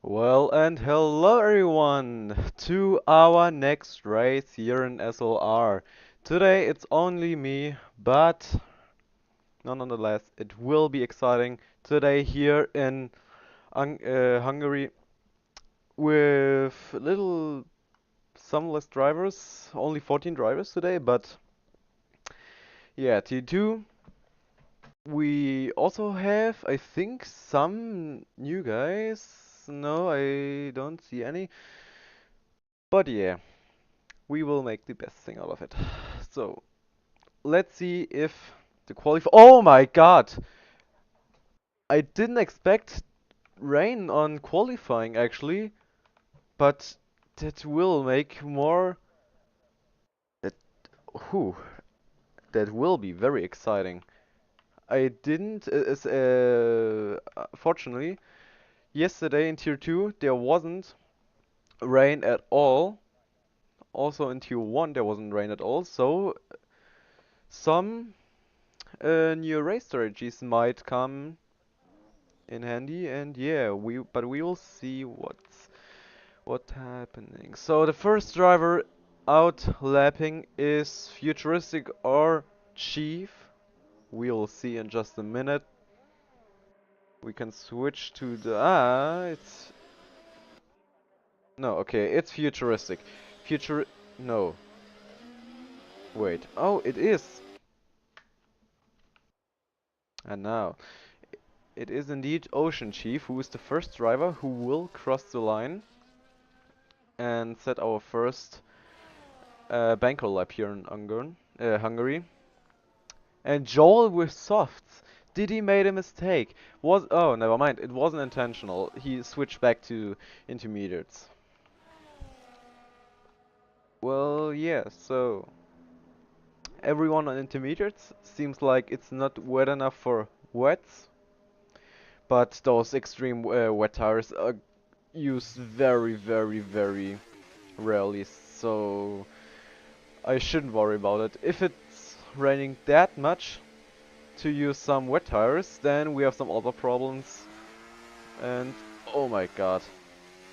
Well, and hello everyone to our next race here in SLR. Today it's only me, but nonetheless it will be exciting today here in Hungary with little some less drivers, only 14 drivers today, but yeah, T2. We also have, I think, some new guys. No, I don't see any. But yeah. We will make the best thing out of it. So, let's see if the qualify. Oh my god! I didn't expect rain on qualifying actually, but that will make more. That, whew, that will be very exciting. I didn't. Fortunately, yesterday in Tier 2 there wasn't rain at all. Also in Tier 1 there wasn't rain at all, so some new race strategies might come in handy, and yeah, we will see what's happening. So the first driver out lapping is Futuristic or Chief. We'll see in just a minute. We can switch to the it's no, okay, it's Futuristic. Future no. Wait. Oh, it is. And now it is indeed Ocean Chief who is the first driver who will cross the line and set our first banker lap here in Hungary. And Joel with softs. Did he made a mistake? Oh, never mind. It wasn't intentional. He switched back to intermediates. Well, yeah. So everyone on intermediates seems like it's not wet enough for wets, but those extreme wet tires are used very, very, very rarely. So I shouldn't worry about it. If it's raining that much to use some wet tires, then we have some other problems. And oh my god,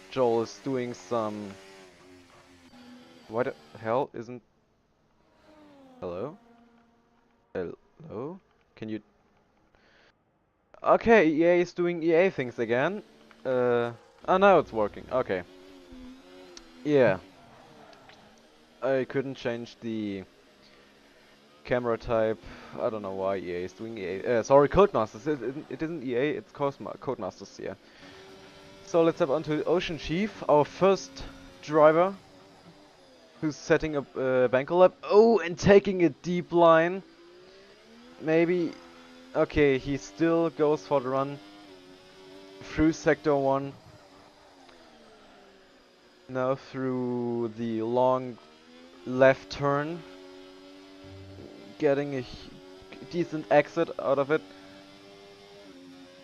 Joel is doing some. What the hell isn't. Hello? Hello? Can you. Okay, EA is doing EA things again. Oh, now it's working. Okay. Yeah. I couldn't change the camera type. I don't know why EA is doing EA. Sorry, Codemasters. It isn't EA, it's Codemasters, yeah. So let's hop onto Ocean Chief, our first driver who's setting up banker lap. Oh, and taking a deep line. Maybe. Okay, he still goes for the run through sector 1. Now through the long left turn. Getting a decent exit out of it.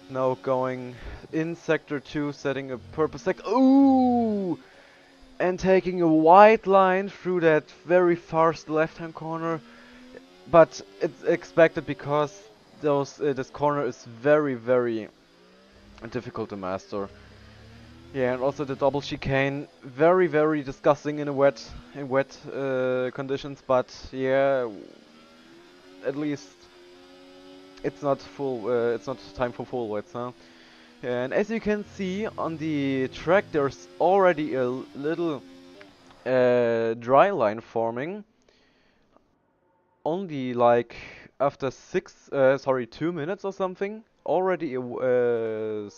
Now going in sector 2, setting a purple sector. Ooh! And taking a wide line through that very fast left-hand corner. But it's expected because this corner is very, very difficult to master. Yeah, and also the double chicane, very, very disgusting in wet conditions. But yeah, at least it's not full. It's not time for full wets, huh? And as you can see on the track, there's already a little dry line forming. Only like after 2 minutes or something, already a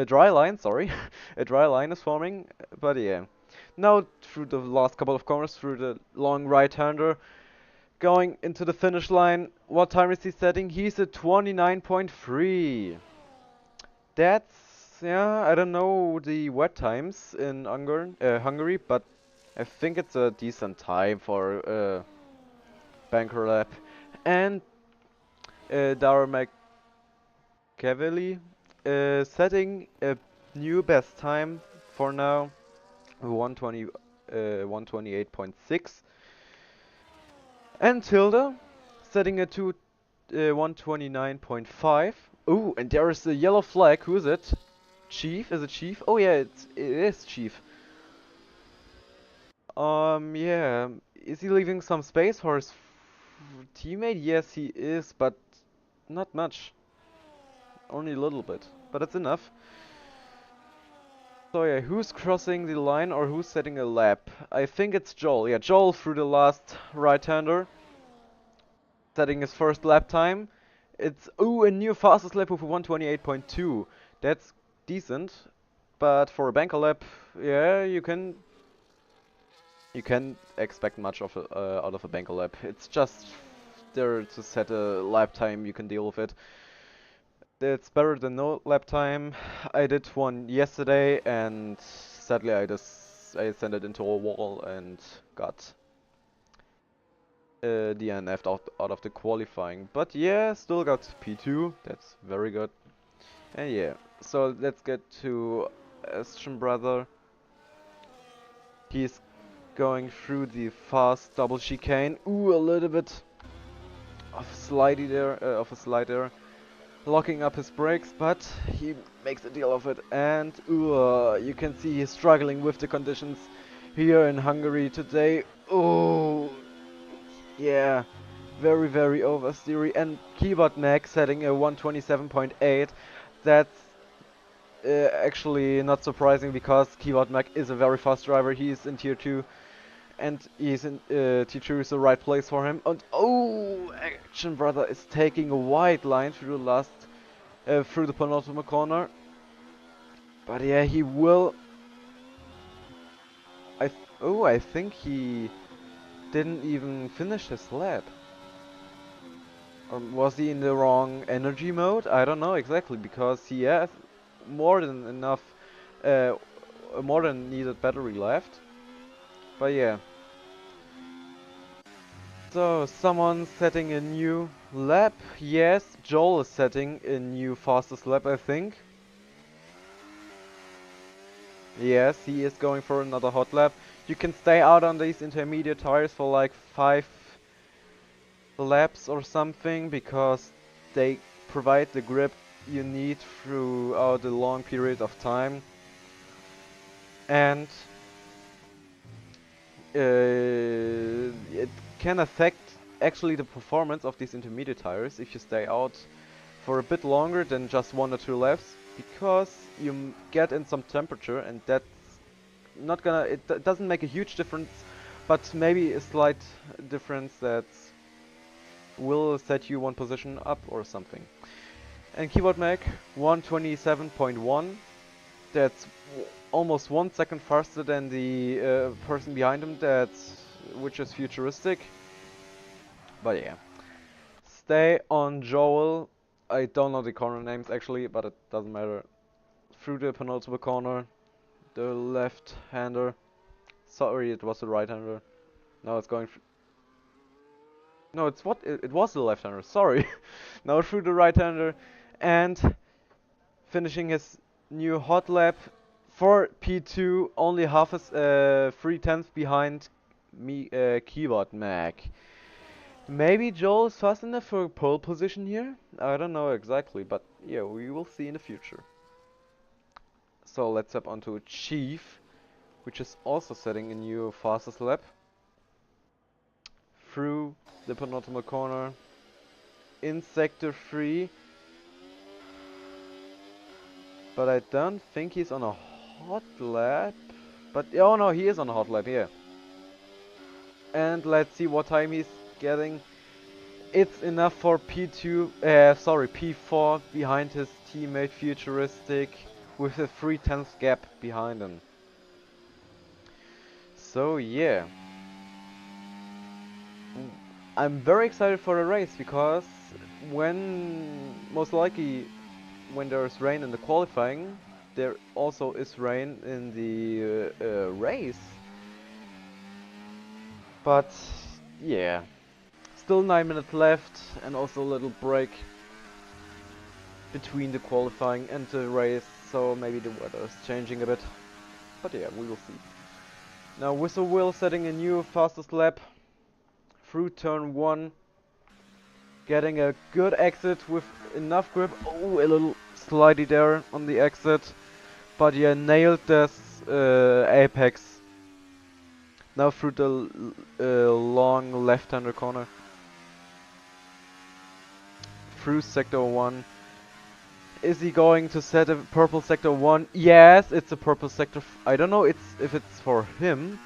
dry line, sorry, a dry line is forming. But yeah, now through the last couple of corners, through the long right-hander, going into the finish line. What time is he setting? He's at 29.3. That's, yeah, I don't know the wet times in Hungary, but I think it's a decent time for banker lap. And Dara McCavalli setting a new best time for now, 128.6. And Tilda setting a 129.5. Ooh, and there is a yellow flag. Who is it? Chief? Is it Chief? Oh yeah, it is Chief. Yeah. Is he leaving some space for his teammate? Yes, he is, but not much. Only a little bit, but it's enough. So yeah, who's crossing the line or who's setting a lap? I think it's Joel. Yeah, Joel through the last right-hander, setting his first lap time. It's ooh, a new fastest lap with a 128.2. That's decent, but for a banker lap, yeah, you can expect much of out of a banker lap. It's just there to set a lap time. You can deal with it. It's better than no lap time. I did one yesterday, and sadly I sent it into a wall and got DNF'd out of the qualifying. But yeah, still got P2. That's very good. And yeah, so let's get to Aston Brother. He's going through the fast double chicane. Ooh, a little bit of a slide there, locking up his brakes, but he makes a deal of it. And ooh, you can see he's struggling with the conditions here in Hungary today. Oh, yeah, very, very oversteery. And Keyboard Mag setting a 127.8. That's actually not surprising because Keyboard Mag is a very fast driver. He's in Tier 2. And he's in Tier 2 is the right place for him. And oh, Action Brother is taking a wide line through the last, through the penultimate corner. But yeah, he will. I think he didn't even finish his lap. Or was he in the wrong energy mode? I don't know exactly because he has more than enough, more than needed battery left. But yeah. So, someone's setting a new lap. Yes, Joel is setting a new fastest lap, I think. Yes, he is going for another hot lap. You can stay out on these intermediate tires for like 5 laps or something because they provide the grip you need throughout a long period of time. And it can affect actually the performance of these intermediate tires if you stay out for a bit longer than just 1 or 2 laps, because you get in some temperature, and that's not gonna, it doesn't make a huge difference, but maybe a slight difference that will set you 1 position up or something. And Keyboard Mag 127.1, that's almost 1 second faster than the person behind him, which is futuristic. But yeah, stay on Joel. I don't know the corner names actually, but it doesn't matter. Through the penultimate corner, the left-hander. Sorry, it was the right-hander. Now it's going. No, it's what? It was the left-hander. Sorry. Now through the right-hander, and finishing his new hot lap for P2, only half as 3/10 behind me, Keyboard Mag. Maybe Joel is fast enough for a pole position here? I don't know exactly, but yeah, we will see in the future. So let's hop onto Chief, which is also setting a new fastest lap. Through the penultimate corner, in sector 3. But I don't think he's on a hot lap. But, oh no, he is on a hot lap, yeah. And let's see what time he's getting. It's enough for P4 behind his teammate Futuristic with a 3/10 gap behind him. So yeah, I'm very excited for the race because most likely when there's rain in the qualifying, there also is rain in the race. But yeah. Still 9 minutes left, and also a little break between the qualifying and the race, so maybe the weather is changing a bit. But yeah, we will see. Now Whistle Will setting a new fastest lap through turn 1, getting a good exit with enough grip. Oh, a little slidey there on the exit. But yeah, nailed this apex. Now through the long left-hander corner. Through sector 1. Is he going to set a purple sector 1? Yes, it's a purple sector. I don't know if it's for him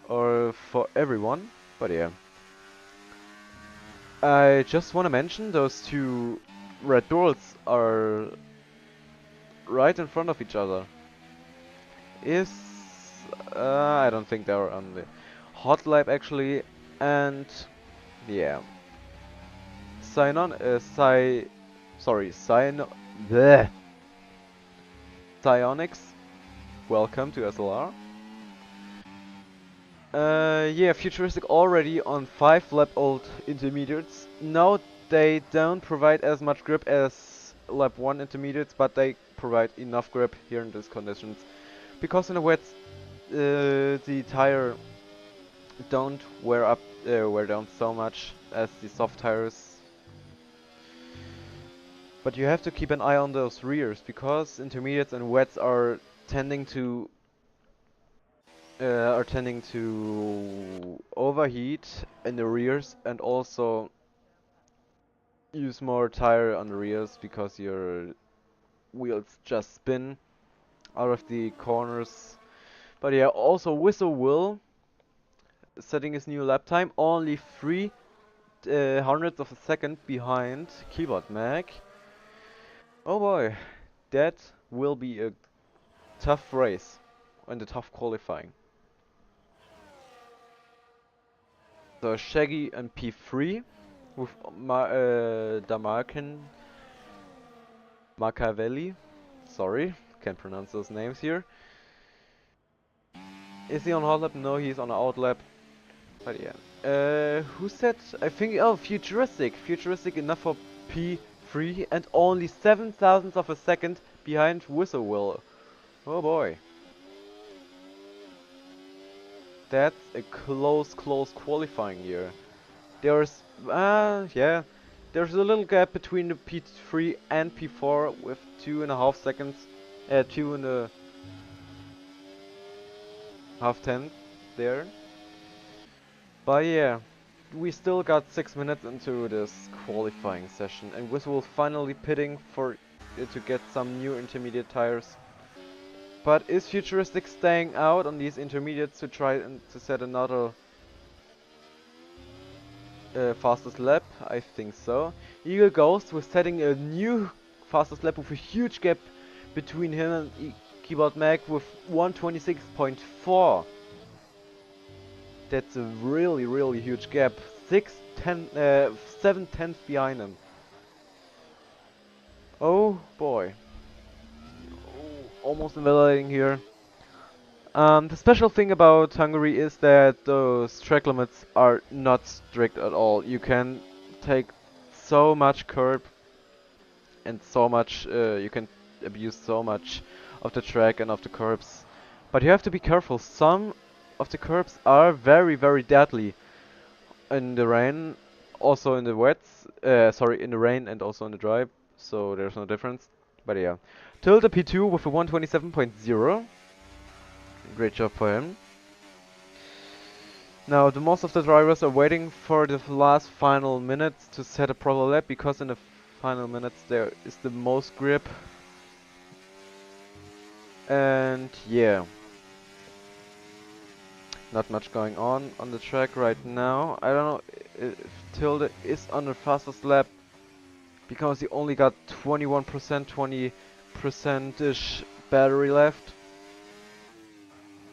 or for everyone, but yeah. I just want to mention those two red doors are right in front of each other. Is I don't think they're on the hot lap actually, and yeah. Bleh. Psionics, welcome to SLR. Yeah, Futuristic already on 5 lap old intermediates. Now they don't provide as much grip as lap 1 intermediates, but they provide enough grip here in these conditions. Because in the wets, the tire don't wear down so much as the soft tires. But you have to keep an eye on those rears, because intermediates and wets are tending to overheat in the rears and also use more tire on the rears because your wheels just spin out of the corners. But yeah, also Whistle Will setting his new lap time, only 3 hundredths of a second behind Keyboard Mag. Oh boy, that will be a tough race and a tough qualifying. So Shaggy and P3 with Damarkin Machiavelli. Sorry, can't pronounce those names here. Is he on hot lap? No, he's on out lap. But yeah. Who said? I think, oh, Futuristic. Futuristic enough for P3 and only 7 thousandths of a second behind Whistlewill. Oh boy. That's a close qualifying year. There's, yeah. There's a little gap between the P3 and P4 with 2.5 seconds. 2.5 tenths there. But yeah, we still got 6 minutes into this qualifying session, and Whistle finally pitting for to get some new intermediate tires. But is Futuristic staying out on these intermediates to try and to set another fastest lap? I think so. Eagle Ghost was setting a new fastest lap with a huge gap between him and Keyboard Mag with 1:26.4. That's a really huge gap. 7 tenths behind him. Oh boy. Oh, almost invalidating here. The special thing about Hungary is that those track limits are not strict at all. You can take so much curb and so much, you can abuse so much of the track and of the curbs. But you have to be careful. Some of the curbs are very deadly in the rain, also in the wets. Sorry, in the rain and also in the dry. So there's no difference. But yeah, Tilda P2 with a 1:27.0. Great job for him. Now, the most of the drivers are waiting for the last final minutes to set a proper lap, because in the final minutes there is the most grip. And yeah, not much going on the track right now. I don't know if Tilde is on the fastest lap because he only got 21%, 20%-ish battery left.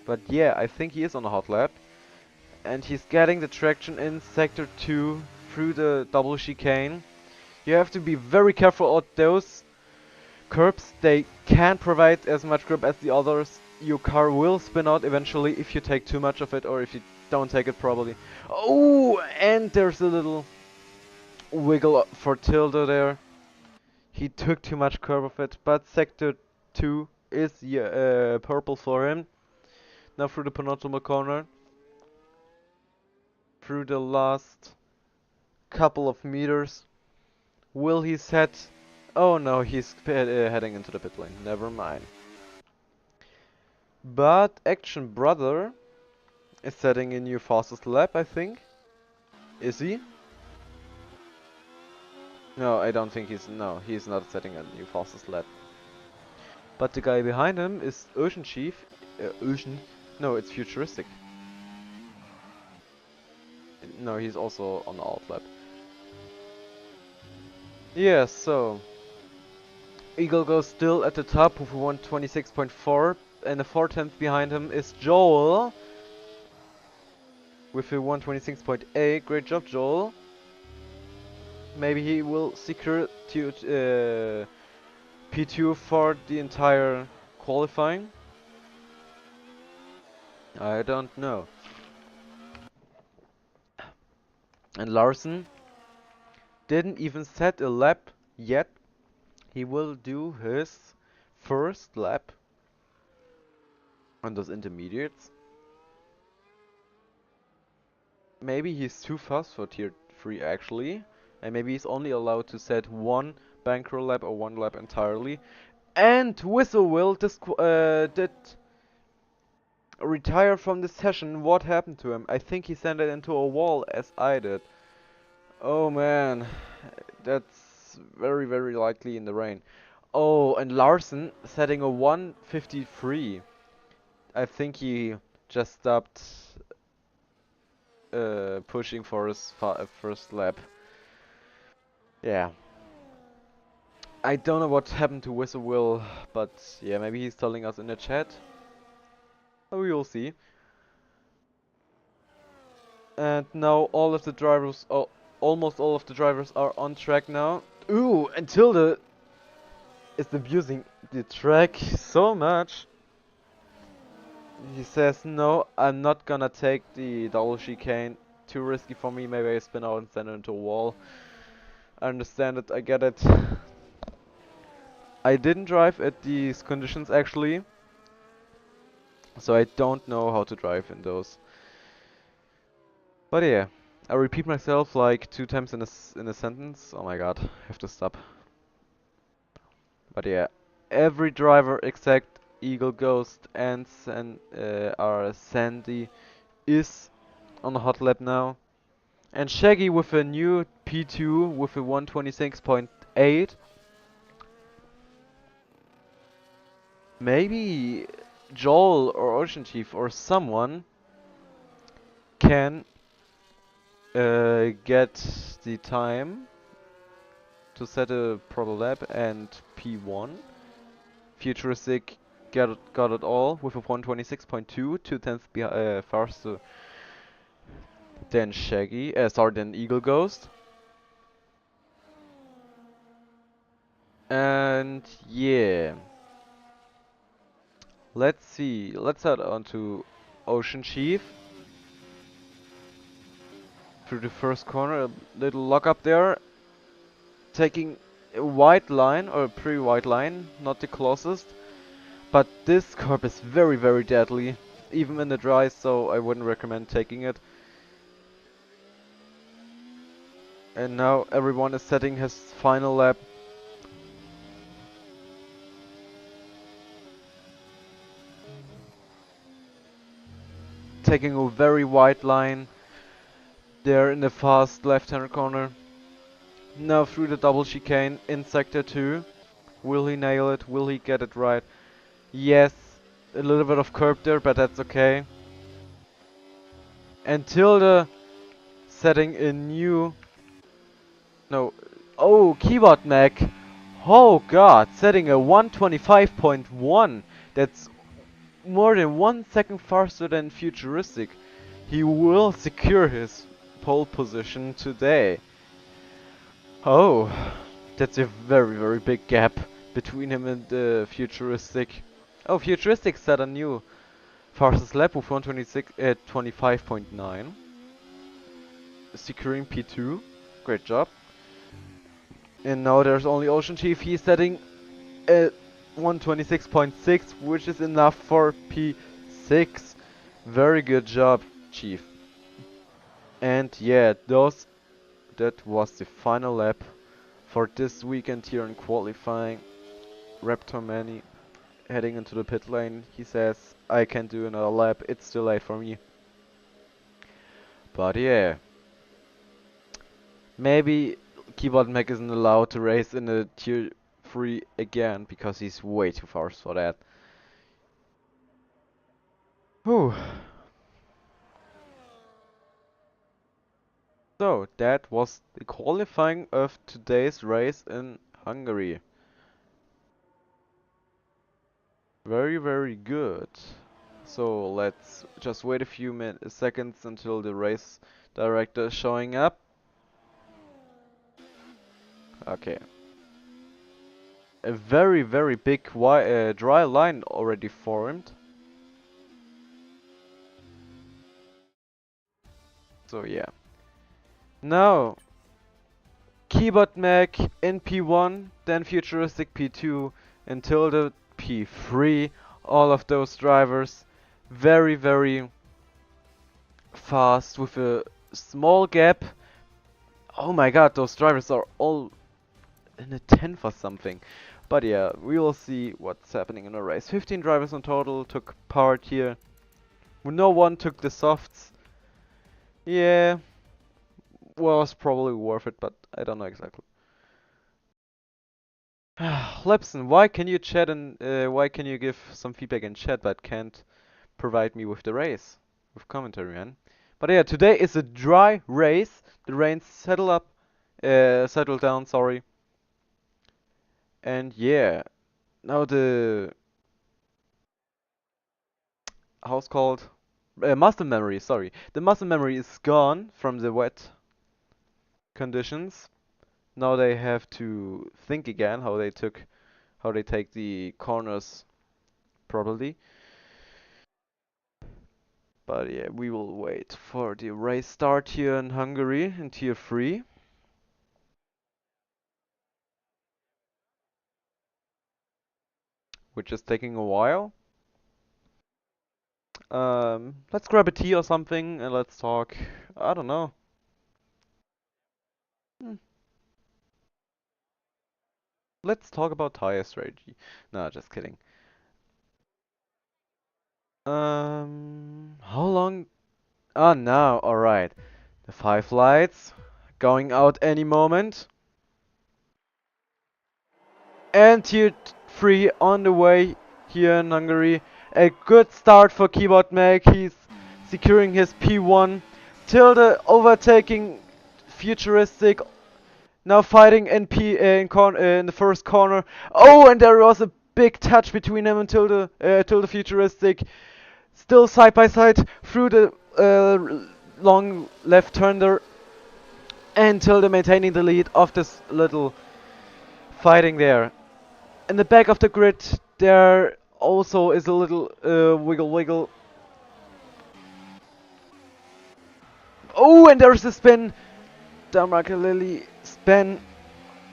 But yeah, I think he is on a hot lap. And he's getting the traction in sector 2 through the double chicane. You have to be very careful of those curbs. They can't provide as much grip as the others. Your car will spin out eventually if you take too much of it or if you don't take it properly. Oh, and there's a little wiggle for Tilda there. He took too much curb of it, but sector 2 is purple for him. Now through the penultimate corner. Through the last couple of meters. Will he set... Oh no, he's heading into the pit lane. Never mind. But Action Brother is setting a new fastest lap, I think. Is he? No, I don't think he's... No, he's not setting a new fastest lap. But the guy behind him is Ocean Chief. Ocean? No, it's Futuristic. No, he's also on the alt lap. Yeah, so... Eagle goes still at the top with 126.4, and the 4/10 behind him is Joel with a 126.8. Great job, Joel. Maybe he will secure P2 for the entire qualifying. I don't know. And Larson didn't even set a lap yet. He will do his first lap on those intermediates. Maybe he's too fast for tier 3 actually. And maybe he's only allowed to set one bankroll lap or one lap entirely. And Whistlewill did retire from the session. What happened to him? I think he sent it into a wall as I did. Oh man, that's very, very likely in the rain. Oh, and Larson setting a 153. I think he just stopped pushing for his first lap. Yeah. I don't know what happened to Whistlewill, but yeah, maybe he's telling us in the chat. We will see. And now all of the drivers, almost all of the drivers are on track now. Ooh, and Tilde is abusing the track so much. He says, no, I'm not gonna take the double chicane. Too risky for me, maybe I spin out and send it into a wall. I understand it, I get it. I didn't drive at these conditions actually, so I don't know how to drive in those. But yeah, I repeat myself like 2 times in a sentence. Oh my god, I have to stop. But yeah, every driver except Eagle Ghost and our Sandy is on the hot lap now. And Shaggy with a new P2 with a 126.8. Maybe Joel or Ocean Chief or someone can get the time to set a proper lap and P1. Futuristic got it all with a 126.2, 2/10 faster than Shaggy, than Eagle Ghost. And yeah. Let's see, let's head on to Ocean Chief. Through the first corner, a little lock up there. Taking a white line, or a pretty white line, not the closest. But this curb is very, very deadly, even in the dry, so I wouldn't recommend taking it. And now everyone is setting his final lap. Taking a very wide line there in the fast left-hand corner. Now through the double chicane in sector 2. Will he nail it? Will he get it right? Yes, a little bit of curb there, but that's okay. And Tilde setting a new... No. Oh, Keyboard Mac. Oh god, setting a 125.1. That's more than 1 second faster than Futuristic. He will secure his pole position today. Oh, that's a very, very big gap between him and Futuristic. Oh, Futuristic set a new fastest lap with 126 at 25.9. Securing P2. Great job. And now there's only Ocean Chief. He's setting a 126.6, which is enough for P6. Very good job, Chief. And yeah, that was the final lap for this weekend here in qualifying. Raptor Manny heading into the pit lane. He says, I can do another lap. It's too late for me. But yeah. Maybe Keyboard Mac isn't allowed to race in a tier 3 again because he's way too fast for that. Whew. So that was the qualifying of today's race in Hungary. Very, very good. So let's just wait a few seconds until the race director is showing up. Okay. A very, very big dry line already formed. So yeah. Now, Keyboard Mac in P1, then Futuristic P2, until the P3. All of those drivers very, very fast with a small gap. Oh my god, those drivers are all in a 10th or something. But yeah, we will see what's happening in the race. 15 drivers in total took part here. No one took the softs. Yeah, was probably worth it, but I don't know exactly. Lepson, why can you chat and why can you give some feedback in chat but can't provide me with the race? With commentary, man. But yeah, today is a dry race. The rain settled down, sorry. And yeah, now the how's called muscle memory, sorry. The muscle memory is gone from the wet conditions. Now they have to think again how they take the corners properly. But yeah, we will wait for the race start here in Hungary in Tier 3. Which is taking a while. Let's grab a tea or something and let's talk. I don't know. Hmm, let's talk about tire strategy. No, just kidding. How long? Oh, now, alright. The 5 lights going out any moment. And Tier 3 on the way here in Hungary. A good start for Keyboard Mac. He's securing his P1. Tilde overtaking Futuristic. Now fighting in in the first corner. Oh, and there was a big touch between him and Tilde Futuristic. Still side by side through the long left turn there. And Tilde maintaining the lead of this little fighting there. In the back of the grid, there also is a little wiggle. Oh, and there's a spin. Lily spin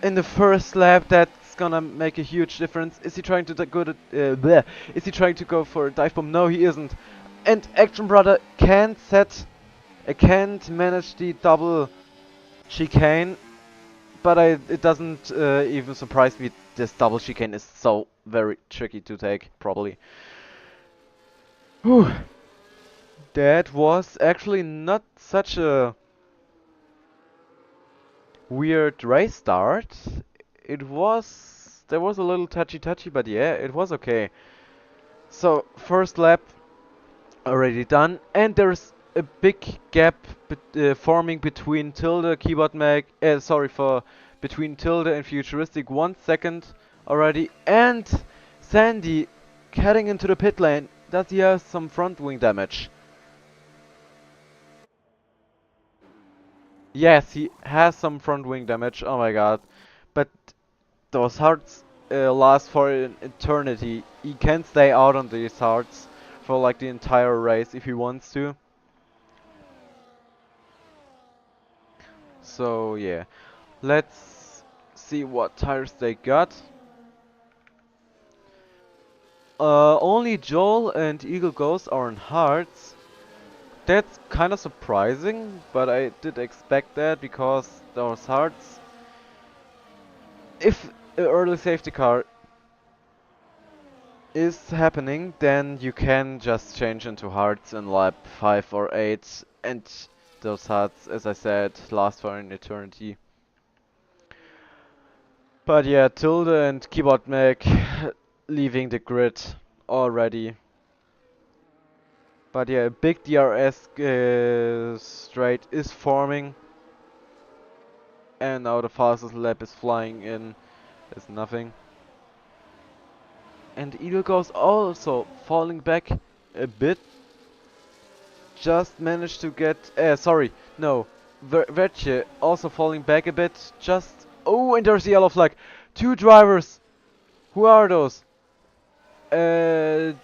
in the first lap. That's gonna make a huge difference. Is he trying to go to Is he trying to go for a dive bomb? No, he isn't. And Action Brother can't manage the double chicane. But it doesn't even surprise me. This double chicane is so very tricky to take properly. Whew. That was actually not such a weird race start. There was a little touchy, but yeah, it was okay. So first lap already done, and there's a big gap forming between Tilde, Keyboard Mag, between Tilde and Futuristic. 1 second already, and Sandy heading into the pit lane. Does he have some front wing damage? Yes, he has some front wing damage. Oh my god. But those hearts last for an eternity. He can stay out on these hearts for like the entire race if he wants to. So yeah, let's see what tires they got. Only Joel and Eagle Ghost are on hearts. That's kind of surprising, but I did expect that because those hearts if an early safety car is happening, then you can just change into hards in lap 5 or 8, and those hards, as I said, last for an eternity. But yeah, Tilde and Keyboard Mac leaving the grid already. But yeah, a big DRS straight is forming, and now the fastest lap is flying in. Is nothing. And Eagle goes also falling back a bit. Just managed to get. Sorry, no. Vertje also falling back a bit. Just. Oh, and there's the yellow flag. Two drivers. Who are those? No.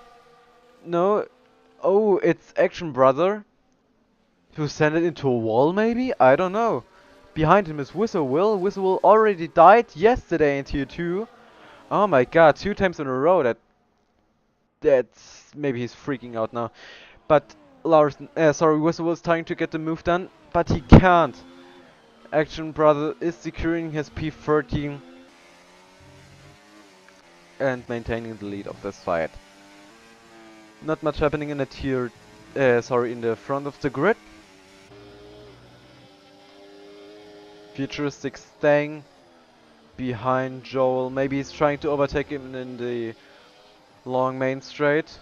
Oh, it's Action Brother. Who sent it into a wall, maybe? I don't know. Behind him is Whistle Will. Whistle Will already died yesterday in Tier 2. Oh my god, 2 times in a row. That's maybe he's freaking out now. But Larson, sorry, Whistle was trying to get the move done, but he can't. Action Brother is securing his P13 and maintaining the lead of this fight. Not much happening in the in the front of the grid. Futuristic staying behind Joel. Maybe he's trying to overtake him in the long main straight.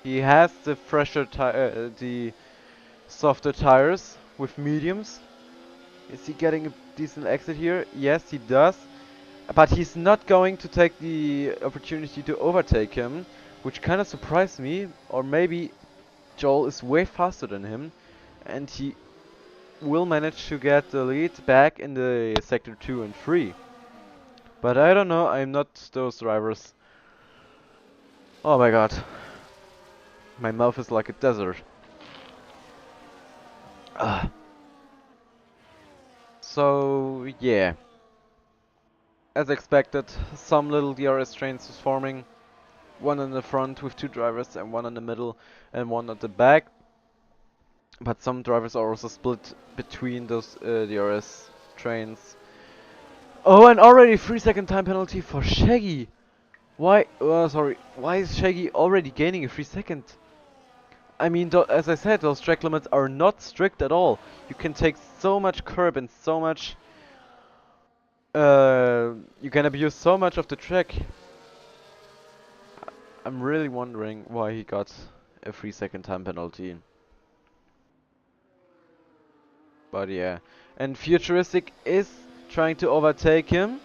He has the the softer tires with mediums. Is he getting a decent exit here? Yes, he does. But he's not going to take the opportunity to overtake him, which kind of surprised me. Or maybe Joel is way faster than him, and he will manage to get the lead back in the sector 2 and 3. But I don't know, I'm not those drivers. Oh my god. My mouth is like a desert. Ugh. So, yeah. As expected, some little DRS trains is forming. One in the front with 2 drivers and one in the middle and one at the back. But some drivers are also split between those DRS trains. Oh, and already 3-second time penalty for Shaggy. Why? Sorry. Why is Shaggy already gaining a 3 second? I mean, as I said, those track limits are not strict at all. You can take so much curb and so much. You can abuse so much of the track. I'm really wondering why he got a 3 second time penalty. But yeah. And Futuristic is trying to overtake him.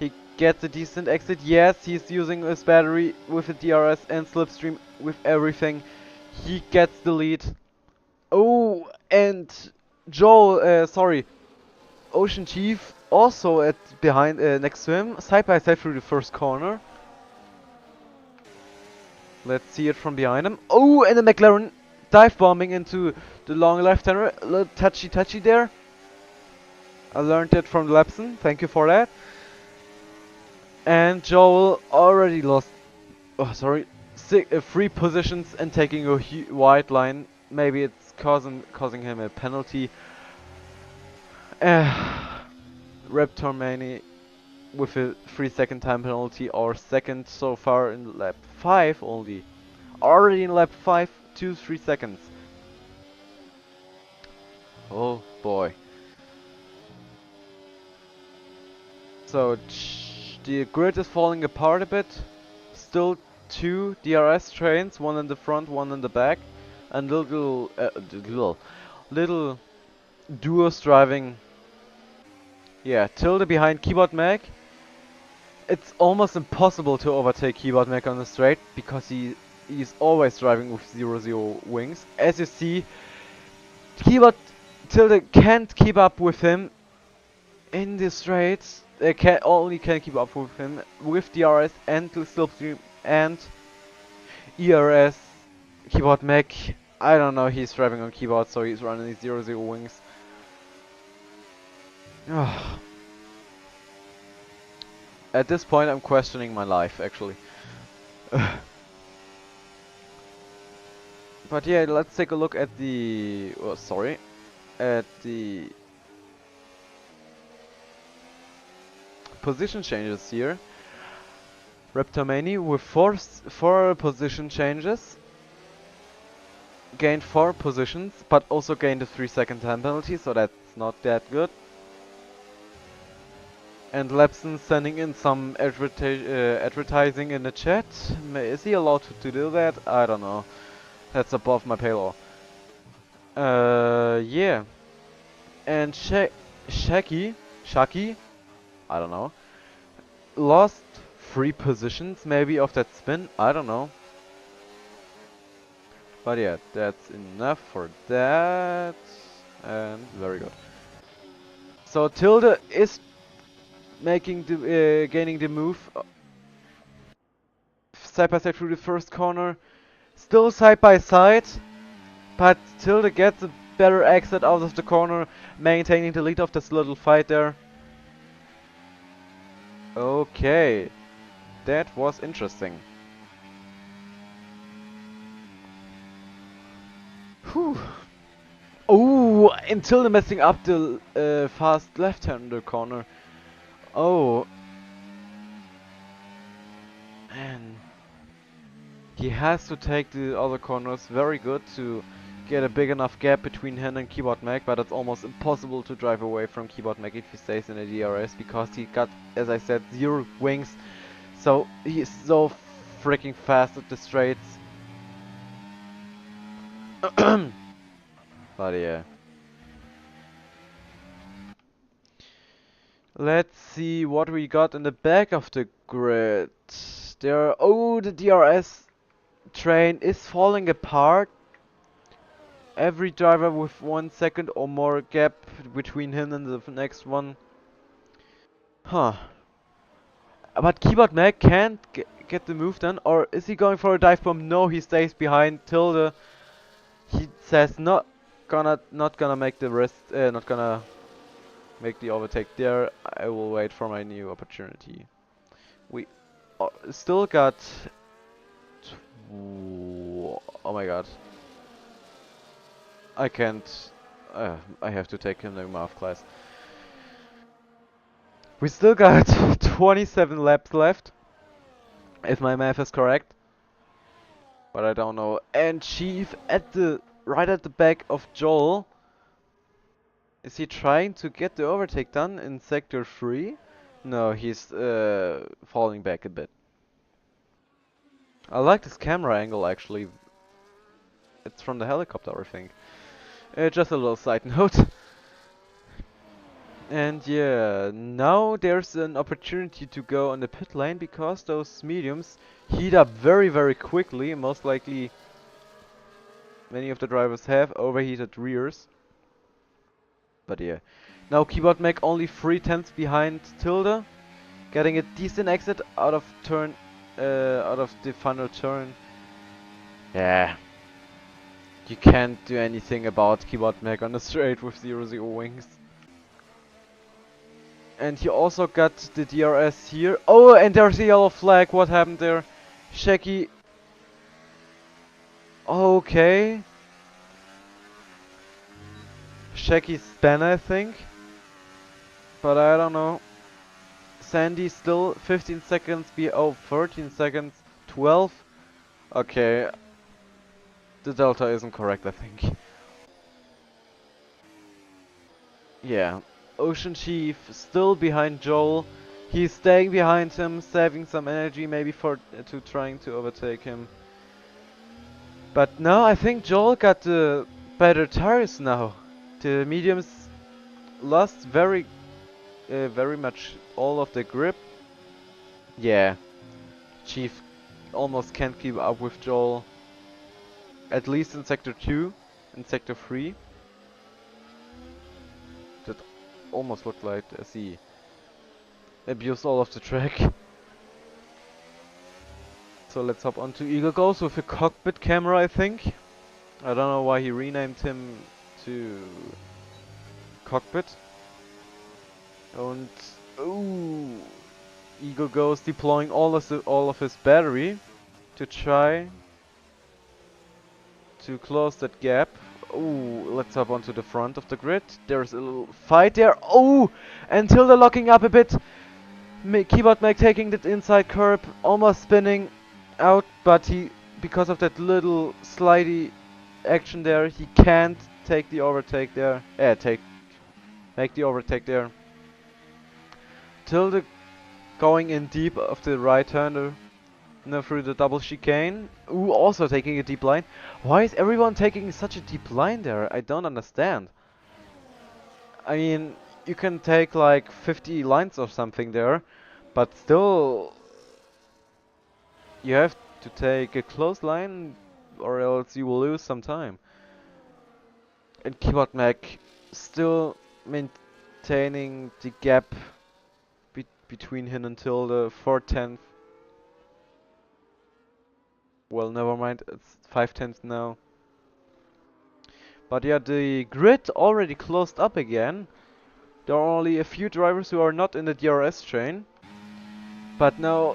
He gets a decent exit. Yes, he's using his battery with the DRS and Slipstream with everything. He gets the lead. Oh, and Joel, sorry, Ocean Chief also behind next to him, side by side through the first corner. Let's see it from behind him. Oh, and the McLaren dive bombing into the long left-hander. A little touchy there. I learned it from Lepson. Thank you for that. And Joel already lost. Oh, sorry. 3 positions and taking a wide line. Maybe it's causing him a penalty. Raptor Mani with a 3 second time penalty, or second so far in lap 5 only. Already in lap 5, 2-3 seconds. Oh boy. So the grid is falling apart a bit. Still 2 DRS trains, one in the front, one in the back, and little duos driving. Yeah, Tilde behind Keyboard Mag. It's almost impossible to overtake Keyboard Mag on the straight because he's always driving with 0-0 wings. As you see, Keyboard Tilde can't keep up with him in the straights. They only can keep up with him with DRS and Slipstream and ERS. Keyboard Mag, I don't know, he's driving on keyboard, so he's running these 0-0 wings. At this point I'm questioning my life, actually. But yeah, let's take a look at the... at the position changes here. Reptomani with four position changes. Gained 4 positions, but also gained a 3-second time penalty, so that's not that good. And Lepson sending in some advertising in the chat. Is he allowed to do that? I don't know. That's above my pay law. Yeah. And Shaki, I don't know, lost 3 positions maybe of that spin. I don't know. But yeah, that's enough for that. And very good. So Tilde is making the gaining the move side by side through the first corner. Still side by side, but Tilde gets a better exit out of the corner, maintaining the lead of this little fight there. Okay, that was interesting. Whew. Oh, and Tilde messing up the fast left-hander corner. Oh. Man. He has to take the other corners very good to get a big enough gap between him and Keyboard Mac, but it's almost impossible to drive away from Keyboard Mac if he stays in the DRS because he got, as I said, 0 wings. So he is so freaking fast at the straights. But yeah. Let's see what we got in the back of the grid. There, oh, the DRS train is falling apart. Every driver with 1 second or more gap between him and the next one. Huh. But Keyboard Mac can't get the move done, or is he going for a dive bomb? No, he stays behind Tilde. He says not gonna make the rest, not gonna make the overtake there. I will wait for my new opportunity. We still got. Oh my god. I can't. I have to take him the math class. We still got 27 laps left, if my math is correct. But I don't know. And Chief at the right at the back of Joel. Is he trying to get the overtake done in sector 3? No, he's falling back a bit. I like this camera angle actually. It's from the helicopter, I think. Just a little side note. And yeah, now there's an opportunity to go on the pit lane because those mediums heat up very, very quickly. Most likely many of the drivers have overheated rears. But yeah. Now Keyboard Mac only 3/10 behind Tilde. Getting a decent exit out of the final turn. Yeah. You can't do anything about Keyboard Mac on the straight with 0 wings. And he also got the DRS here. Oh, and there's a yellow flag. What happened there? Shaky. Okay. Shaky span, I think. But I don't know. Sandy still 15 seconds. 13 seconds. 12. Okay. The delta isn't correct, I think. Yeah. Ocean Chief still behind Joel. He's staying behind him, saving some energy maybe for to trying to overtake him. But now I think Joel got the better tires now. The mediums lost very much all of the grip. Yeah. Chief almost can't keep up with Joel. At least in sector 2, in sector 3. That almost looked like as he abused all of the track. So let's hop onto Eagle Ghost with a cockpit camera, I think. I don't know why he renamed him to cockpit. And ooh, Eagle Ghost deploying all of his battery to try to close that gap. Ooh, let's hop onto the front of the grid. There's a little fight there. Oh, until they're locking up a bit. Keyboard Mag taking that inside curb, almost spinning out, but he, because of that little slidey action there, he can't take the overtake there. Make the overtake there. Tilde going in deep of the right hander. No, through the double chicane. Ooh, also taking a deep line. Why is everyone taking such a deep line there? I don't understand. I mean, you can take like 50 lines or something there, but still, you have to take a close line or else you will lose some time. And Keyboard Mag still maintaining the gap between him until the 4/10. Well, never mind, it's 5/10 now. But yeah, the grid already closed up again. There are only a few drivers who are not in the DRS train. But now,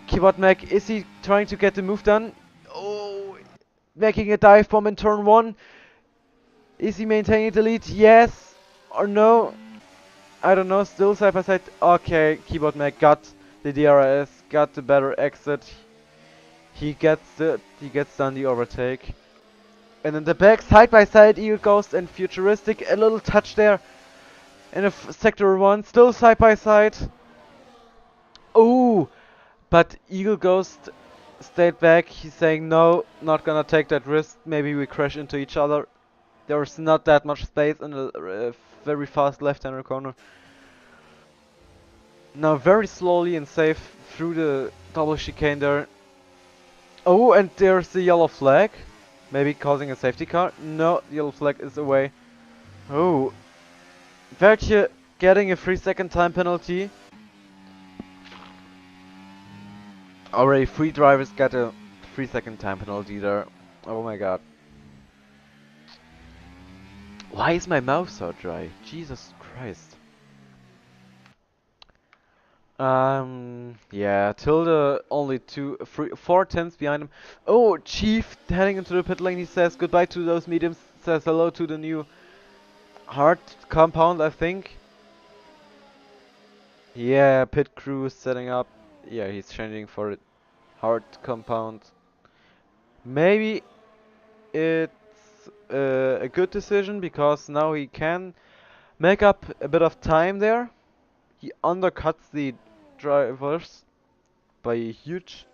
Keyboard Mag, is he trying to get the move done? Oh, making a dive bomb in turn 1. Is he maintaining the lead? Yes or no? I don't know, still side by side. Okay, Keyboard Mag got the DRS, got the better exit. He gets done the overtake. And in the back, side by side, Eagle Ghost and Futuristic, a little touch there. In a sector 1, still side by side. Ooh, but Eagle Ghost stayed back. He's saying no, not gonna take that risk. Maybe we crash into each other. There's not that much space in a very fast left-hander corner. Now very slowly and safe through the double chicane there. Oh, and there's the yellow flag. Maybe causing a safety car. No, the yellow flag is away. Oh, Vertje getting a 3-second time penalty. Already 3 drivers got a 3-second time penalty there. Oh my god. Why is my mouth so dry? Jesus Christ. Yeah, Tilde only 4/10 behind him. Oh, Chief heading into the pit lane. He says goodbye to those mediums. Says hello to the new hard compound, I think. Yeah, pit crew setting up. Yeah, he's changing for it. Hard compound. Maybe it's a good decision because now he can make up a bit of time there. He undercuts the drivers by a huge.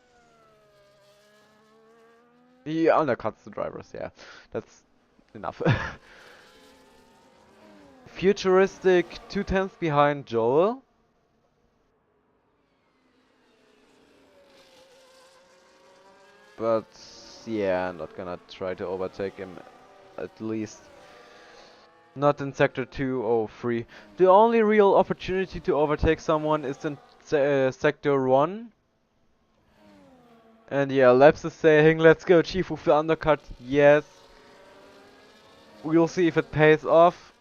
He undercuts the drivers, yeah. That's enough. Futuristic 2/10 behind Joel. But yeah, I'm not gonna try to overtake him, at least not in sector 2 or 3. The only real opportunity to overtake someone is in sector 1. And yeah, Labs is saying, let's go Chief with the undercut. Yes. We'll see if it pays off.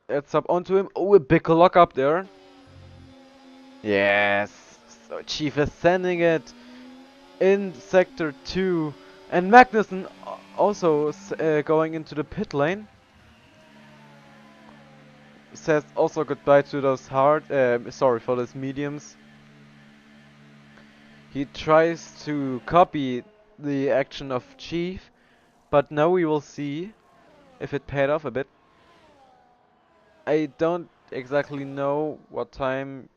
Let's up onto him. Oh, a big lock up there. Yes. So Chief is sending it in sector 2. And Magnussen also going into the pit lane. Says also goodbye to those sorry for those mediums. He tries to copy the action of Chief, but now we will see if it paid off a bit. I don't exactly know what time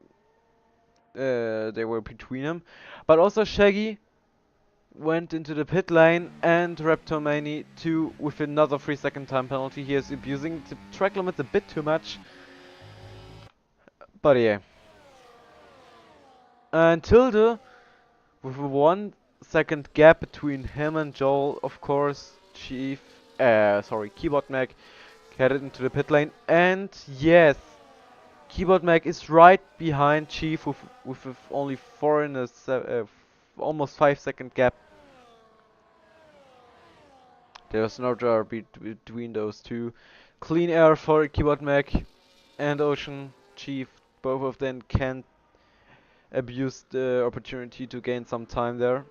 they were between them, but also Shaggy went into the pit lane and Reptomani 2 with another 3-second time penalty. He is abusing the track limits a bit too much, but yeah. And Tilde with a 1-second gap between him and Joel, of course, Keyboard Mag headed into the pit lane, and yes, Keyboard Mag is right behind Chief with only 4 in a almost 5-second gap. There's no draw between those two. Clean air for Keyboard Mag and Ocean Chief. Both of them can abuse the opportunity to gain some time there.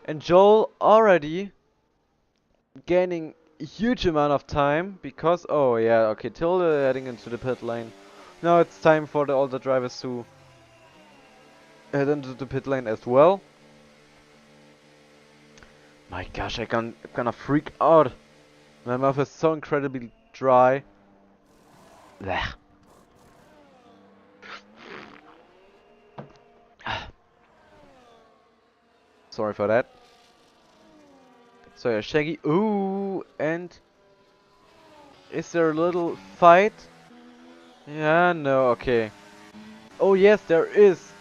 And Joel already gaining a huge amount of time because, oh yeah, okay, Tilde heading into the pit lane. Now it's time for all the drivers to head into the pit lane as well. My gosh, gonna freak out. My mouth is so incredibly dry. Blech. Sorry for that. So yeah, Shaggy. Ooh, and is there a little fight? Yeah, no, okay. Oh yes, there is.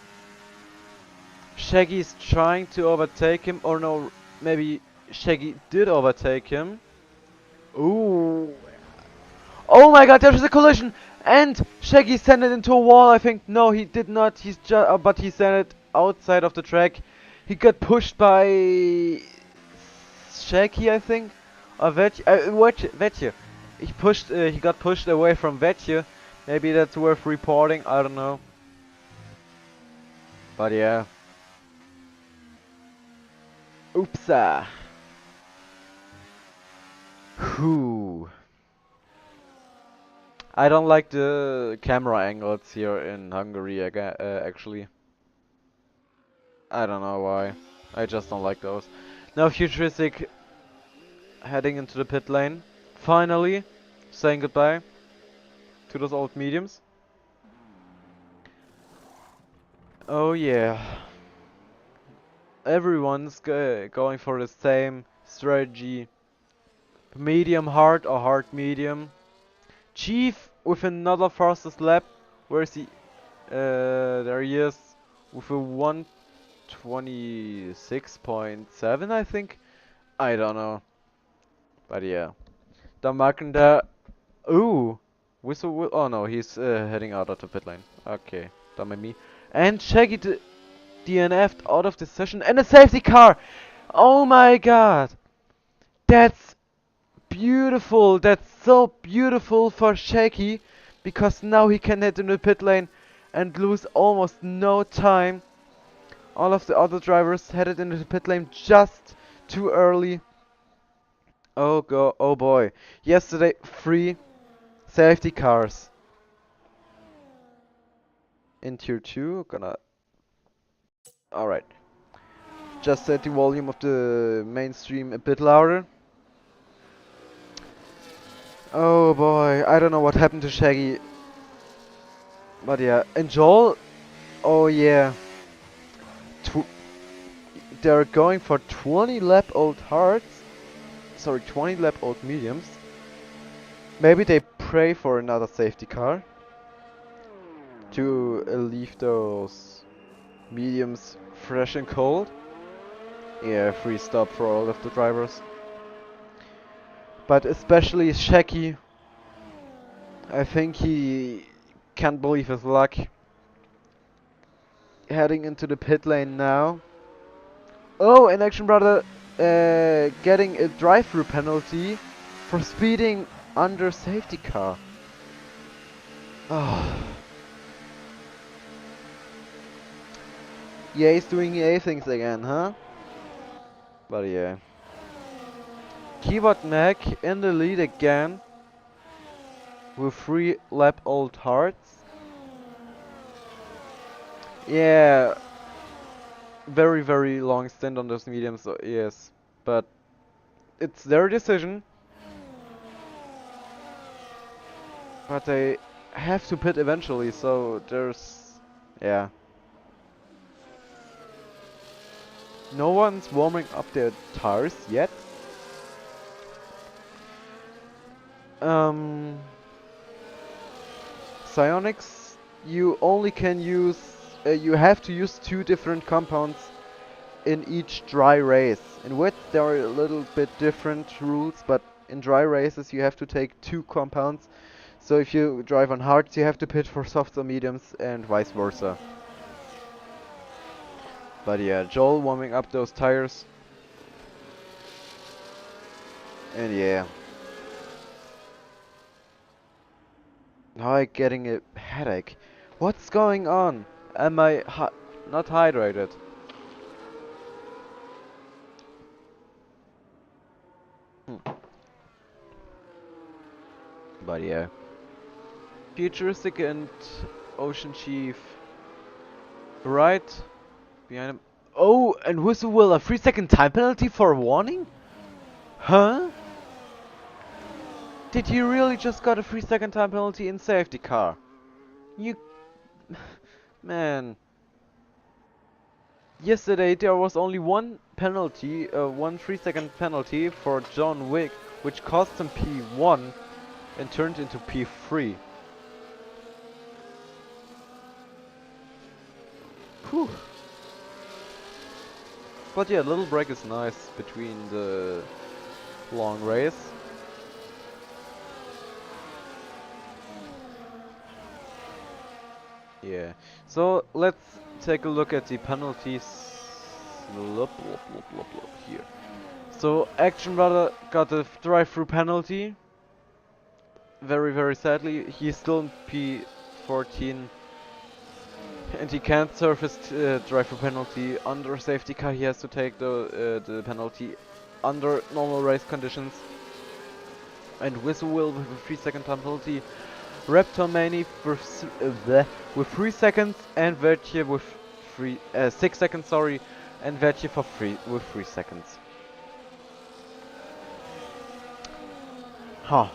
Shaggy's trying to overtake him, or no, maybe Shaggy did overtake him. Ooh. Oh my god, there's a collision! And Shaggy sent it into a wall, I think. No, he did not. He's just, but he sent it outside of the track. He got pushed by Shaggy, I think, or Vetje. He got pushed away from Vetje. Maybe that's worth reporting. I don't know. But yeah. Oopsa. Whew. I don't like the camera angles here in Hungary, actually. I don't know why. I just don't like those. Now Futuristic heading into the pit lane. Finally, saying goodbye to those old mediums. Oh yeah. Everyone's going for the same strategy. Medium hard or hard medium. Chief with another fastest lap. Where is he? There he is. With a 1:26.7, I think. I don't know. But yeah. Marken there. Ooh. Whistle. Oh no, he's heading out of the pit lane. Okay. Done by me. And Shaggy DNF'd out of the session. And a safety car! Oh my god! That's beautiful! That's so beautiful for Shaggy. Because now he can head in the pit lane and lose almost no time. All of the other drivers headed into the pit lane just too early. Oh boy. Yesterday, 3 safety cars in tier 2. Alright. Just set the volume of the mainstream a bit louder. Oh boy, I don't know what happened to Shaggy. But yeah, and Joel, oh yeah. They're going for 20 lap old hards. Sorry, 20 lap old mediums. Maybe they pray for another safety car to leave those mediums fresh and cold. Yeah, free stop for all of the drivers. But especially Shaggy, I think he can't believe his luck. Heading into the pit lane now. Oh, and Action Brother getting a drive-through penalty for speeding under safety car. Oh. Yeah, he's doing EA things again, huh? But yeah. Keyboard Mac in the lead again with 3 lap old hearts. Yeah, very long stint on those mediums, so yes, but it's their decision. But they have to pit eventually, so yeah. No one's warming up their tires yet. Psionics, you only can use, you have to use 2 different compounds in each dry race. In wet there are a little bit different rules, but in dry races you have to take 2 compounds. So if you drive on hards you have to pit for softs or mediums and vice versa. But yeah, Joel warming up those tires. And yeah. Now I'm getting a headache. What's going on? Am I not hydrated? But yeah. Futuristic and Ocean Chief. Right? behind him. Oh, and Whistle will a 3-second time penalty for a warning? Huh? Did he really just got a 3-second time penalty in safety car? You... Man. Yesterday there was only one penalty, one 3-second penalty for John Wick, which cost him P1 and turned into P3. Whew. But yeah, little break is nice between the long race. Yeah, so let's take a look at the penalties. Here. So Action Brother got a drive-through penalty. Very sadly, he's still in P14 and he can't serve his drive-through penalty under safety car. He has to take the penalty under normal race conditions. And Whistle will with a 3-second time penalty. Raptor Mani with 3 seconds and Vertier with 6 seconds, sorry, and Vertier for 3 seconds. Huh.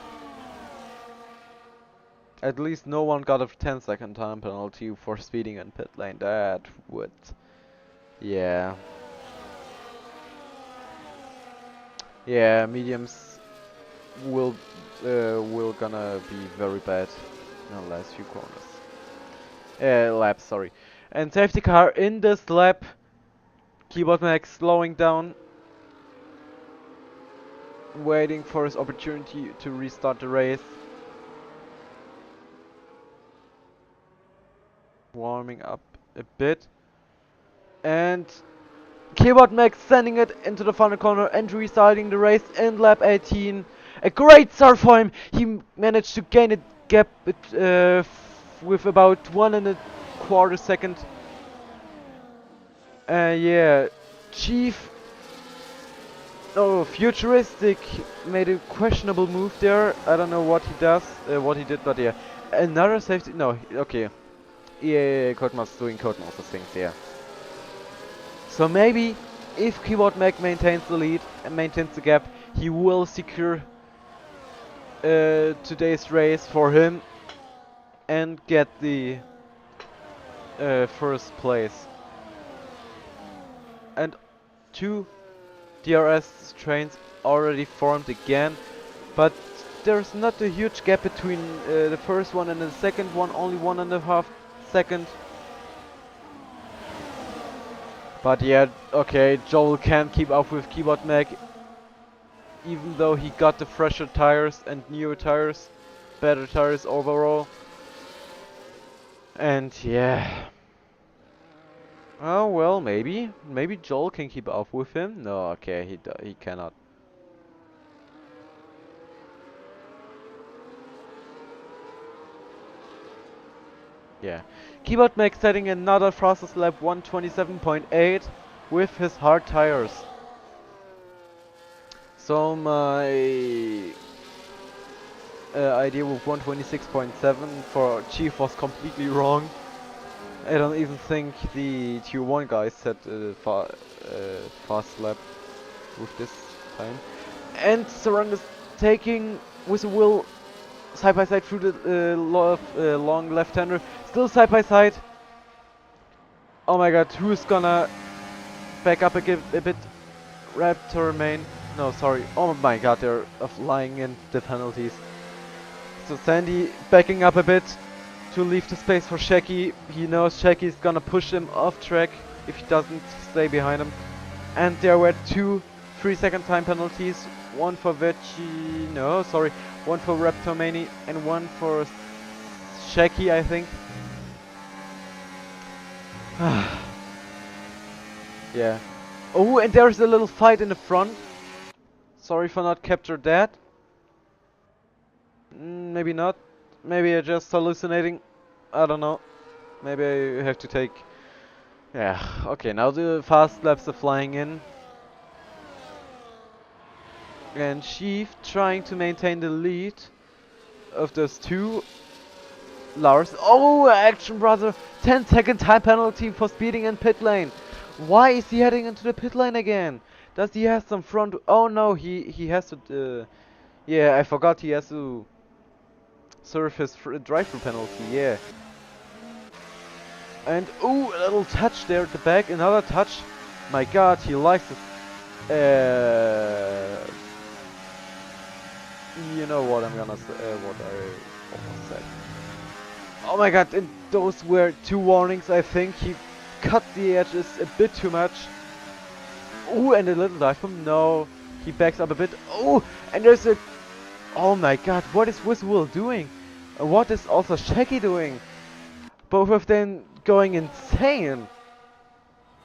At least no one got a 10-second time penalty for speeding in pit lane. That would, yeah. Yeah, mediums will gonna be very bad in the last few corners. Laps, sorry. And safety car in this lap. Keyboard Max slowing down, waiting for his opportunity to restart the race. Warming up a bit. And Keyboard Max sending it into the final corner and restarting the race in lap 18. A great start for him. He managed to gain a gap with about 1.25 seconds. Yeah, Chief. Oh, Futuristic made a questionable move there. I don't know what he does, what he did, but yeah. Another safety. No, okay. Yeah, Codemaster's doing Codemaster things here. So maybe if Keyboard Mac maintains the lead and maintains the gap, he will secure today's race for him and get the first place. And 2 DRS trains already formed again, but there's not a huge gap between the first one and the second one, only 1.5 seconds. But yeah, okay, Joel can't keep up with Keyboard Mac, even though he got the fresher tires and newer tires, better tires overall. And yeah. Oh well, maybe Joel can keep up with him. No, okay, he cannot. Yeah, Keyboard Mac setting another fastest lap 1:27.8 with his hard tires. So my idea with 1:26.7 for Chief was completely wrong. I don't even think the Tier 1 guys set a fast lap with this time. And Sarang is taking with a will side by side through the long left-hander. Still side by side. Oh my god, who's gonna back up a bit? Raptor main. No, sorry. Oh my god, they're flying in the penalties. So Sandy backing up a bit to leave the space for Shaggy. He knows Shaggy's gonna push him off track if he doesn't stay behind him. And there were 2 3-second time penalties. One for Veggie, no, sorry. One for Raptormani and one for Shaggy, I think. Yeah. Oh, and there's a little fight in the front. Sorry for not captured that. Maybe not. Maybe I'm just hallucinating. I don't know. Maybe I have to take... Yeah, okay, now the fast laps are flying in. And Chief trying to maintain the lead of those 2. Lars. Oh, Action Brother! 10-second time penalty for speeding in pit lane. Why is he heading into the pit lane again? Does he have some front? Oh no, he has to. Yeah, I forgot he has to serve his drive-through penalty. Yeah. And ooh, a little touch there at the back. Another touch. My God, he likes it. You know what I'm gonna say? What I almost said. Oh my God! And those were 2 warnings. I think he cut the edges a bit too much. Ooh, and a little dive bomb. No, he backs up a bit. Oh, and there's a. Oh my God! What is Whistle doing? What is also Shaggy doing? Both of them going insane.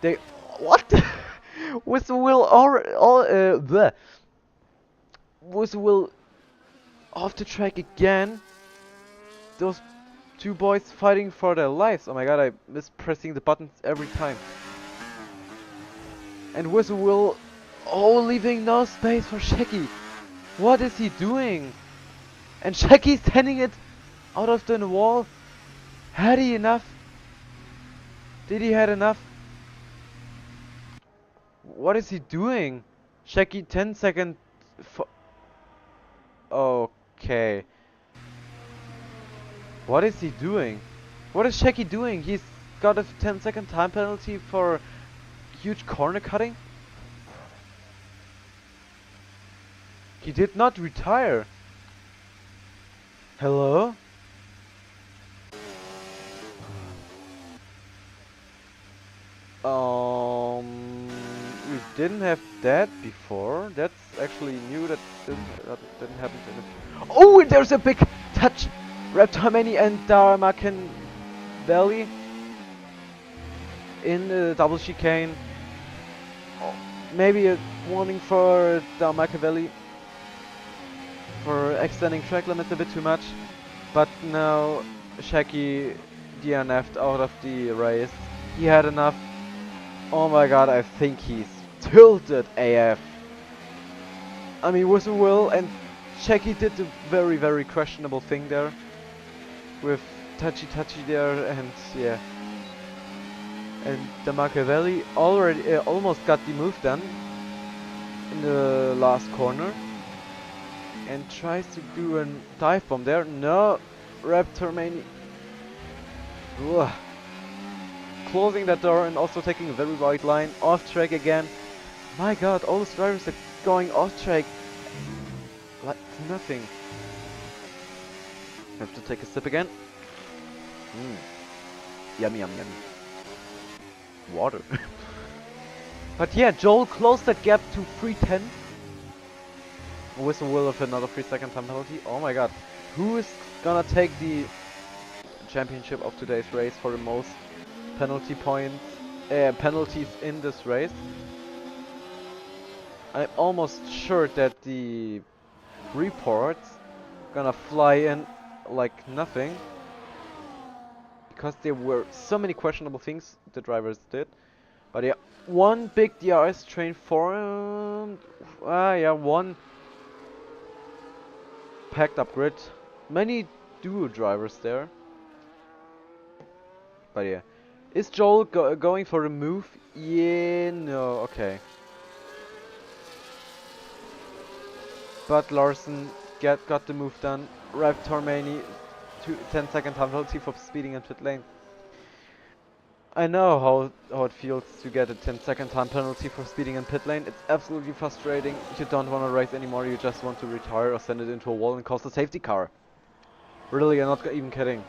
They what? Whistle the Whistle off the track again. Those 2 boys fighting for their lives. Oh my God! I miss pressing the buttons every time. And Whistle leaving no space for Shaggy. What is he doing? And Shaggy's sending it out of the wall. Had he enough? Did he had enough? What is he doing? Shaggy 10-second. Okay. What is he doing? What is Shaggy doing? He's got a 10-second time penalty for huge corner cutting. He did not retire. Hello? We didn't have that before. That's actually new. That didn't happen. Oh, and there's a big touch. Reptarmani and Darmakan Valley in the double chicane. Oh, maybe a warning for Darmakan Valley for extending track limits a bit too much. But now Shaggy DNF'd out of the race. He had enough. Oh my God, I think he's tilted AF. I mean, Whistle and Shaggy did a very, very questionable thing there. With touchy there, and yeah. And the Machiavelli already almost got the move done in the last corner. And tries to do a dive bomb there. No, Reptarmani. Closing that door and also taking a very wide line. Off track again. My God, all those drivers are going off track. Like nothing. Have to take a sip again. Yummy, yummy, yummy. Water. But yeah, Joel closed that gap to 3:10. Whistle will have another 3-second time penalty. Oh my God. Who is gonna take the championship of today's race for the most penalties in this race? I'm almost sure that the reports gonna fly in like nothing, because there were so many questionable things the drivers did. But yeah, one big DRS train formed. One packed up grid. Many duo drivers there. But yeah, is Joel going for a move? Yeah, no, okay. But Larson got the move done. Reptarmani 10-second time penalty for speeding in pit lane. I know how it feels to get a 10-second time penalty for speeding in pit lane. It's absolutely frustrating. You don't want to race anymore, you just want to retire or send it into a wall and cost a safety car. Really, I'm not even kidding.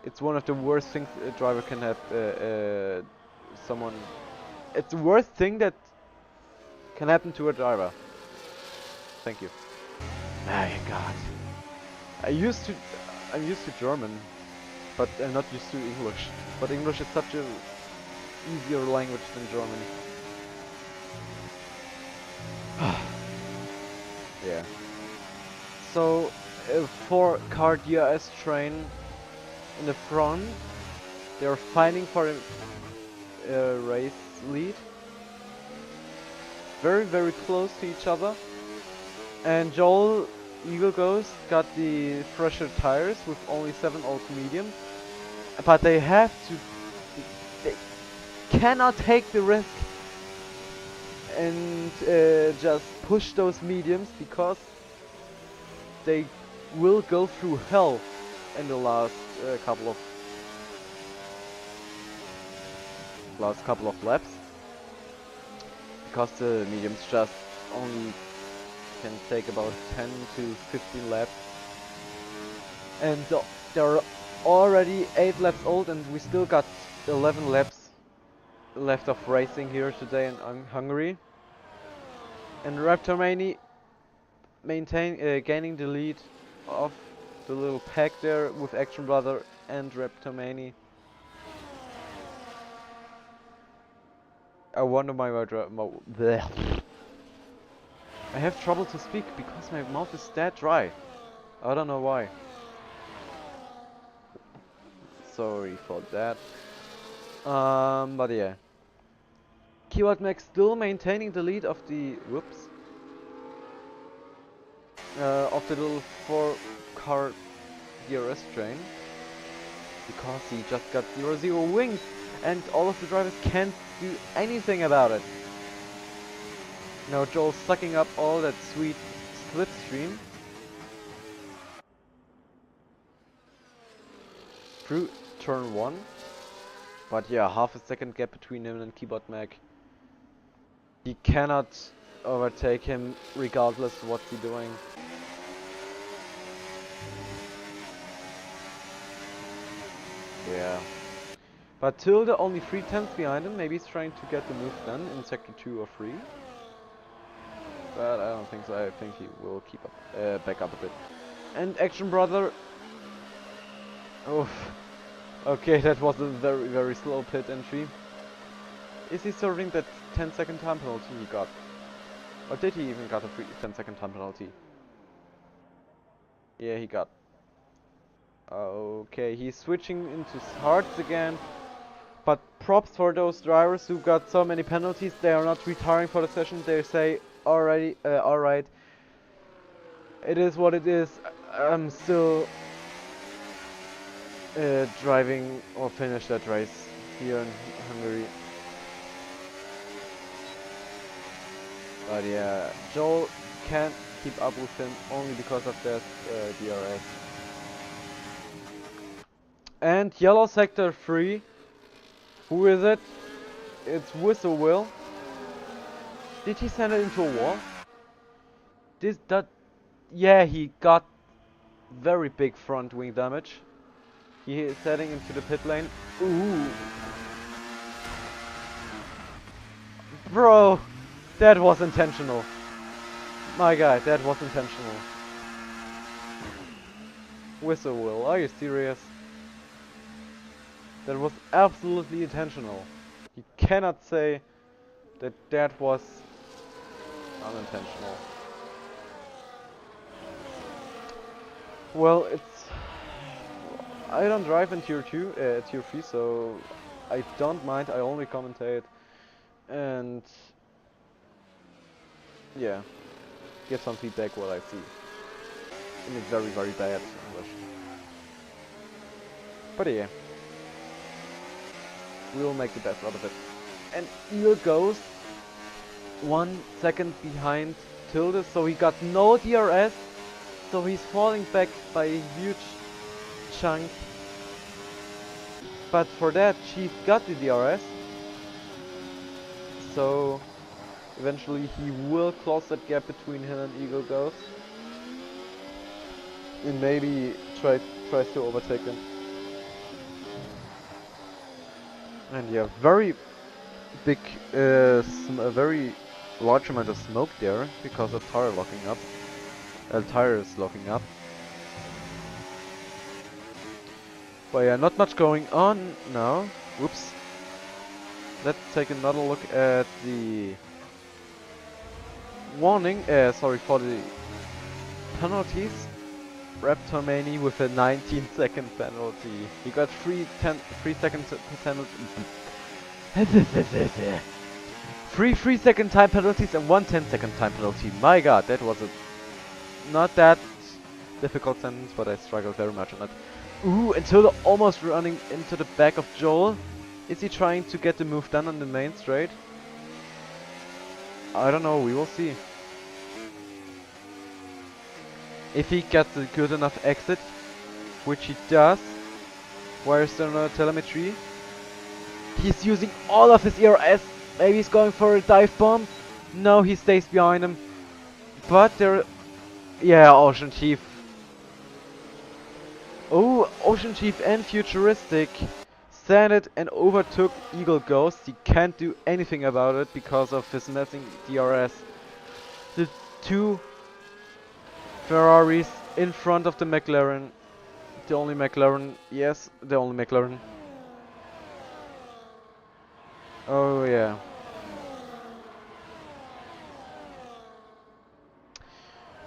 It's one of the worst things a driver can have. It's the worst thing that can happen to a driver. Thank you. My God. I'm used to German, but I'm not used to English. But English is such a easier language than German. Yeah. So, for car DRS train in the front, they're fighting for a race lead. Very, very close to each other. And Joel Eagle Ghost got the fresher tires with only 7 old mediums. But they have to... cannot take the risk and just push those mediums, because they will go through hell in the last couple of laps, because the mediums just only can take about 10 to 15 laps, and they're already 8 laps old, and we still got 11 laps left of racing here today in Hungary. And Raptormani gaining the lead of the little pack there with Action Brother and Raptormani. I wonder bleh. I have trouble to speak because my mouth is that dry. I don't know why. Sorry for that. But yeah. Keyword Max still maintaining the lead of the of the little 4-car DRS train, because he just got 0-0 wings and all of the drivers can't do anything about it. Now Joel's sucking up all that sweet slipstream through turn 1. But yeah, half a second gap between him and Keyboard Mac. He cannot overtake him regardless of what's he doing. Yeah. But Tilde only 3/10 behind him. Maybe he's trying to get the move done in sector 2 or 3. But I don't think so. I think he will keep up, back up a bit. And Action Brother. Oh, okay, that was a very, very slow pit entry. Is he serving that 10-second time penalty he got? Or did he even got a 10-second time penalty? Yeah, he got. Okay, he's switching into hards again. But props for those drivers who got so many penalties. They are not retiring for the session. They say, alright, it is what it is. I'm still driving or finish that race here in Hungary. But yeah, Joel can't keep up with him only because of that DRS. And yellow sector 3. Who is it? It's Whistle Will. Did he send it into a wall? Yeah, he got very big front wing damage. He is heading into the pit lane. Ooh. Bro, that was intentional. My guy, that was intentional. Whistle Will, are you serious? That was absolutely intentional. You cannot say that that was unintentional. Well, I don't drive in tier 2, tier 3, so I don't mind. I only commentate and yeah, give some feedback what I see. In a very, very bad English. But yeah, we will make the best out of it. And Eel goes 1 second behind Tilde, so he got no DRS, so he's falling back by a huge chunk. But for that, Chief got the DRS, so eventually he will close that gap between him and Eagle Ghost, and maybe tries to overtake him. And yeah, very big, a very large amount of smoke there because of tire locking up. Tires locking up. But yeah, not much going on now. Whoops. Let's take another look at the warning. Sorry for the penalties. Raptormani with a 19-second penalty. He got 3 second penalty. 3 3-second time penalties and 1 10-second time penalty. My god, that was a not that difficult sentence, but I struggled very much on it. Ooh, until almost running into the back of Joel. Is he trying to get the move done on the main straight? I don't know, we will see. If he gets a good enough exit, which he does. Why is there no telemetry? He's using all of his ERS. Maybe he's going for a dive bomb. No, he stays behind him. But there... Yeah, Ocean Chief. Oh, Ocean Chief and Futuristic sanded and overtook Eagle Ghost. He can't do anything about it because of his messing DRS. The two Ferraris in front of the McLaren. The only McLaren. Yes, the only McLaren. Oh yeah.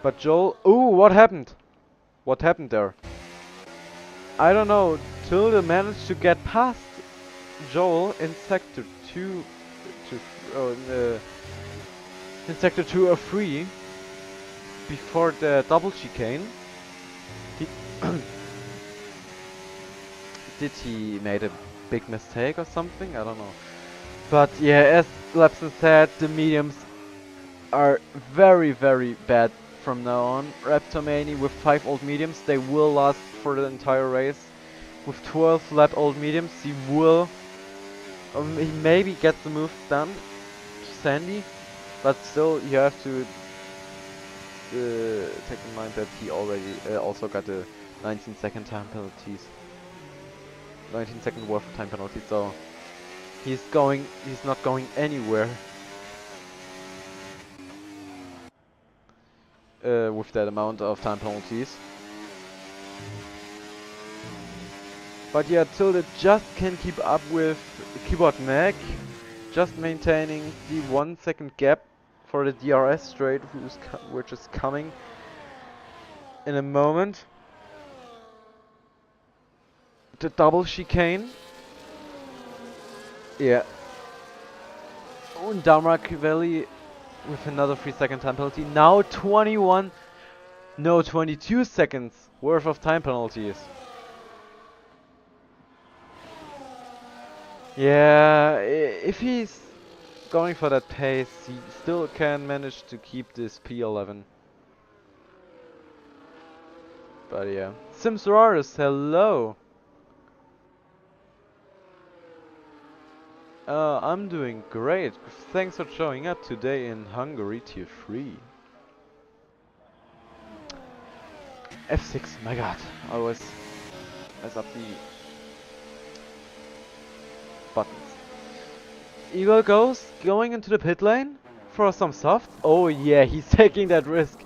But Joel... Ooh, what happened? What happened there? I don't know. Tilde managed to get past Joel in sector 2 in sector 2 or 3 before the double chicane. Did he made a big mistake or something? I don't know. But yeah, as Lapson said, the mediums are very, very bad from now on. Raptormani with 5 old mediums, they will last for the entire race. With 12 lap old mediums, he will... he maybe gets the move done to Sandy, but still you have to take in mind that he already also got the 19-second time penalties. 19-second worth of time penalties, so he's not going anywhere with that amount of time penalties. But yeah, Tilde just can keep up with Keyboard Mag, just maintaining the 1 second gap for the DRS straight, which is coming in a moment. The double chicane. Yeah. Oh, and Damrak Valley with another 3-second time penalty. Now 22 seconds worth of time penalties. Yeah, if he's going for that pace, he still can manage to keep this P11. But yeah. Simsuraris, hello! I'm doing great. Thanks for showing up today in Hungary Tier 3. F6, my god. I always mess up the buttons. Eagle goes going into the pit lane for some softs. Oh yeah, he's taking that risk.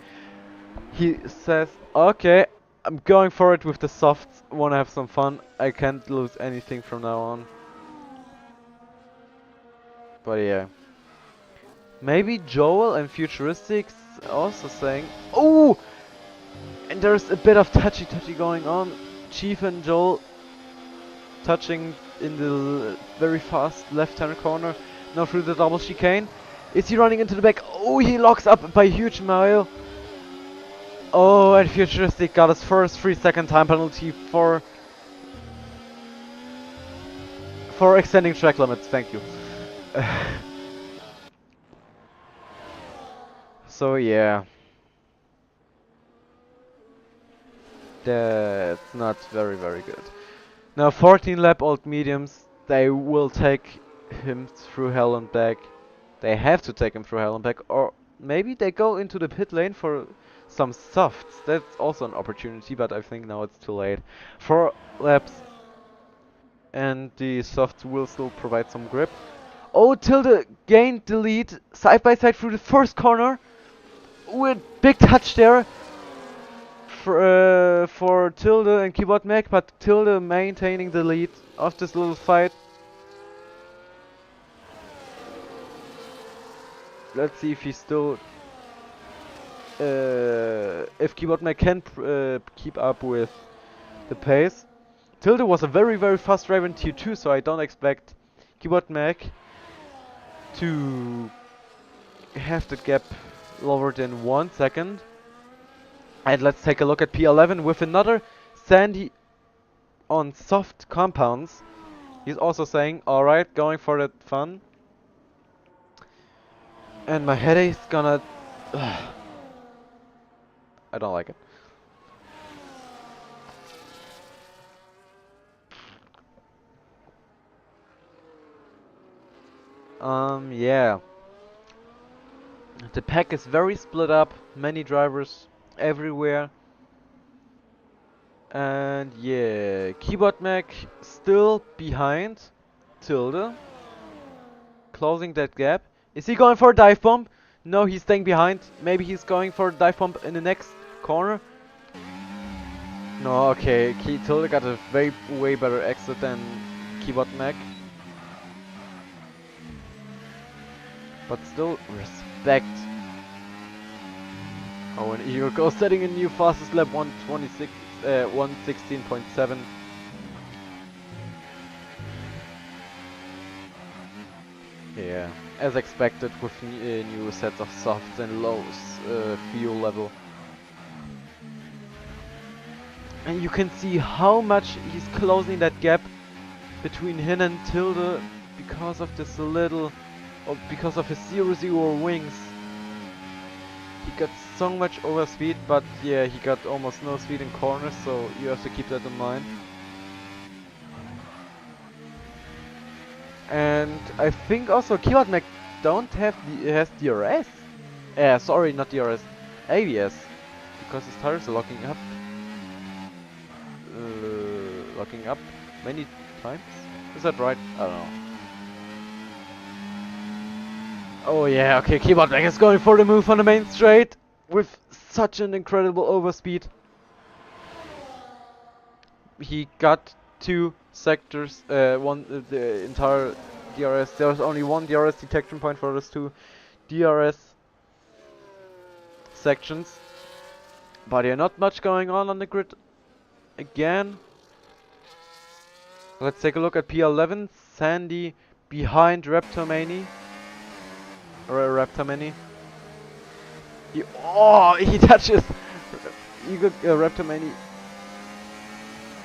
He says, okay, I'm going for it with the softs. Wanna have some fun. I can't lose anything from now on. But yeah. Maybe Joel and Futuristics also saying, oh! And there's a bit of touchy going on. Chief and Joel touching in the very fast left-hand corner. Now through the double chicane. Is he running into the back? Oh, he locks up by a huge mile. Oh, and Futuristic got his first 3-second time penalty for extending track limits. Thank you. So yeah. That's not very good. Now 14 lap old mediums, they will take him through hell and back. They have to take him through hell and back, or maybe they go into the pit lane for some softs. That's also an opportunity, but I think now it's too late. 4 laps and the softs will still provide some grip. Oh, Tilde gained the lead side by side through the first corner with big touch there for Tilde and Keyboard Mag, but Tilde maintaining the lead of this little fight. Let's see if he still if Keyboard Mag can keep up with the pace. Tilde was a very fast driver in Tier 2, so I don't expect Keyboard Mag to have the gap lower than 1 second. And let's take a look at P11 with another Sandy on soft compounds. He's also saying, alright, going for that fun. And my headache's gonna... I don't like it. Yeah. The pack is very split up, many drivers everywhere. And yeah, Keyboard Mac still behind Tilde, closing that gap. Is he going for a dive bomb? No, he's staying behind. Maybe he's going for a dive bomb in the next corner. No, okay, Tilde got a way better exit than Keyboard Mac. But still, respect. Oh, and Eagle goes setting a new fastest lap, 116.7. Yeah, as expected with new sets of softs and lows fuel level. And you can see how much he's closing that gap between him and Tilde because of this little, or because of his 0-0 wings. He got so much overspeed, but yeah, he got almost no speed in corners, so you have to keep that in mind. And I think also Keyboard Mac has DRS. Sorry, not DRS, ABS, because his tires are locking up. Locking up many times. Is that right? I don't know. Oh yeah, okay, Keyboard Mac is going for the move on the main straight with such an incredible overspeed. He got two sectors, the entire DRS. There's only one DRS detection point for those two DRS sections. But yeah, not much going on the grid again. Let's take a look at P11. Sandy behind Raptormani. Raptormani. He touches Raptormani.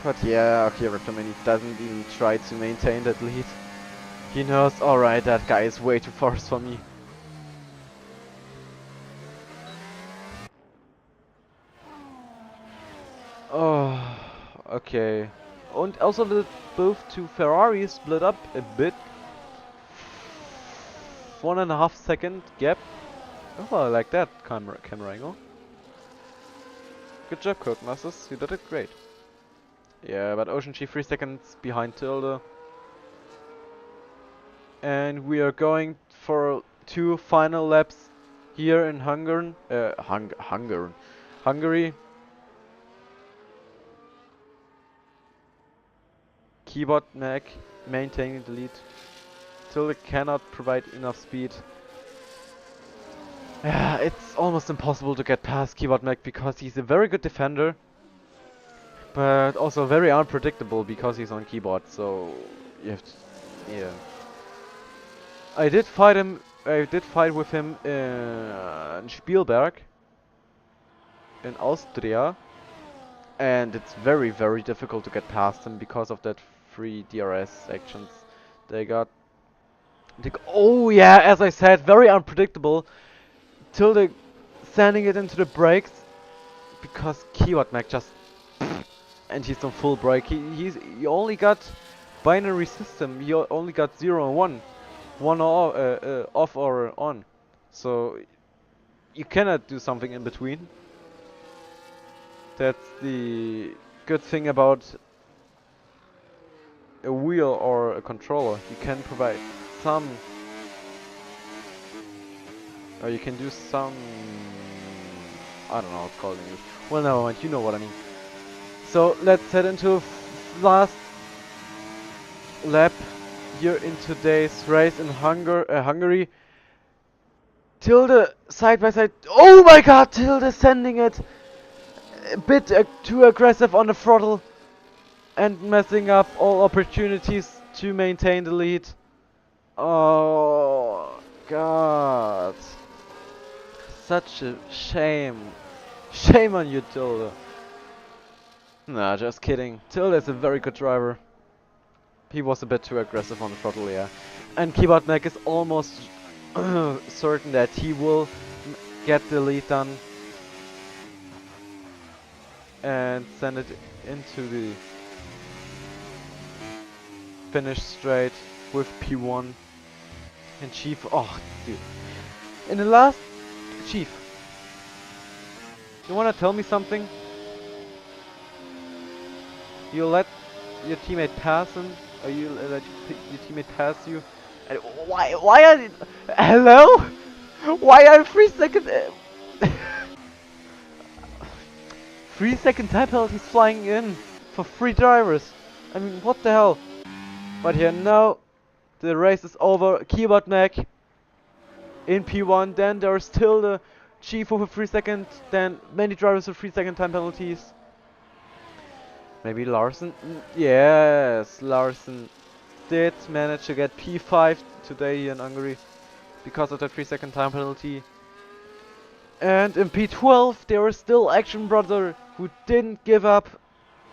But yeah, okay, Raptormani doesn't even try to maintain that lead. He knows, alright, that guy is way too fast for me. Oh, okay. And also both two Ferraris split up a bit. 1.5 second gap. Oh, I like that camera angle. Good job, Codemasters. You did it great. Yeah, but Ocean Chief 3 seconds behind Tilde. And we are going for 2 final laps here in Hungary. Keyboard Mac maintaining the lead. Tilde cannot provide enough speed. Yeah, it's almost impossible to get past Keyboard Mac because he's a very good defender. But also very unpredictable because he's on keyboard, so you have to, yeah. I did fight with him in Spielberg in Austria, and it's very, very difficult to get past him because of that free DRS sections they got. Oh yeah, as I said, very unpredictable till they sending it into the brakes because Keyboard Mac just and he's on full brake. He only got binary system. He only got 0 and 1, one or off or on. So you cannot do something in between. That's the good thing about a wheel or a controller. You can provide some, or you can do some. I don't know what's called in English. Well, never mind. You know what I mean. So let's head into last lap here in today's race in Hungary. Tilde side by side. Oh my god, Tilde sending it a bit too aggressive on the throttle and messing up all opportunities to maintain the lead. Oh god. Such a shame. Shame on you, Tilde. Nah, just kidding. Tilde is a very good driver. he was a bit too aggressive on the throttle, yeah. And Keyboard Mac is almost certain that he will get the lead done and send it into the finish straight with P1. And Chief, oh dude. In the last, Chief, you wanna tell me something? You let your teammate pass him, or you let your teammate pass you? And why are you, hello? Why are 3 seconds, 3 second time penalties flying in for 3 drivers? I mean, what the hell? But here now, the race is over. Keyboard Mac in P1, then there's still the Chief with a 3 second, then many drivers with 3 second time penalties. Maybe Larson? Yes, Larson did manage to get P5 today in Hungary because of that 3 second time penalty. And in P12 there was still Action Brother who didn't give up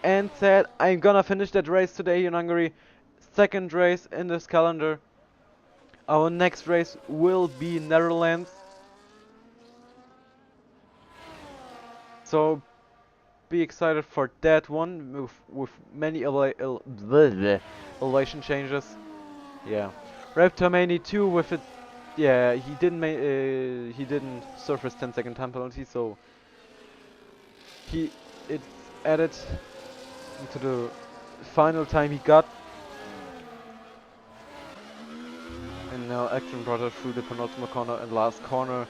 and said, I'm gonna finish that race today in Hungary. Second race in this calendar. Our next race will be Netherlands. So be excited for that one with many elevation changes. Yeah, Raptor Mani 2 with it. Yeah, he didn't surface 10 second time penalty, so it's added into the final time he got. And now Action Brother through the penultimate corner and last corner,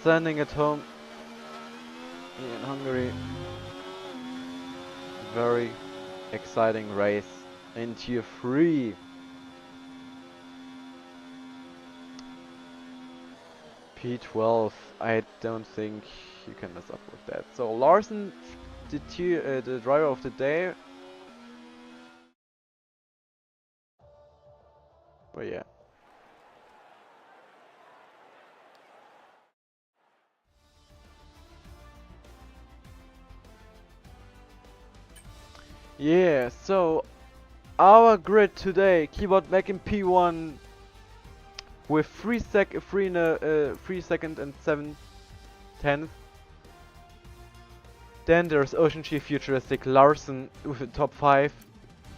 standing at home in Hungary. Very exciting race in Tier 3. P12, I don't think you can mess up with that. So Larson, the driver of the day. But yeah. Yeah, so our grid today, Keyboard Mac in P1 with 3 second and 7/10. Then there's Ocean Chief Futuristic, Larson with the top 5,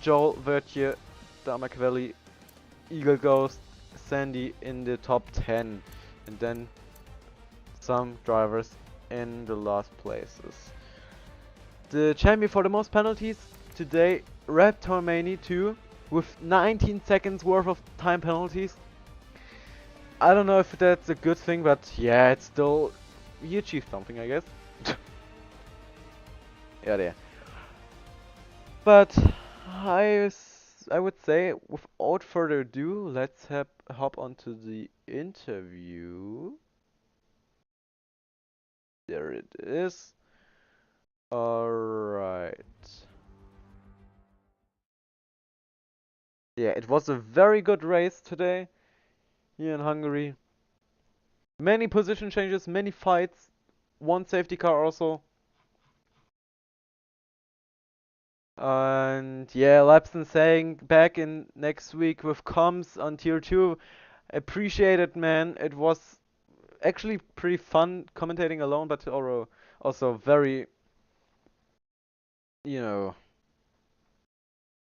Joel, Vertier, Damaquelli, Eagle Ghost, Sandy in the top 10. And then some drivers in the last places. The champion for the most penalties today, Raptor Mani 2 with 19 seconds worth of time penalties. I don't know if that's a good thing, but yeah, it's still, he achieved something, I guess. Yeah, there. But I would say, without further ado, let's hop onto the interview. There it is. Alright. Yeah, it was a very good race today here in Hungary. Many position changes, many fights, one safety car also. And yeah, Lapson saying back in next week with comms on Tier 2. Appreciate it, man. It was actually pretty fun commentating alone, but also very, you know,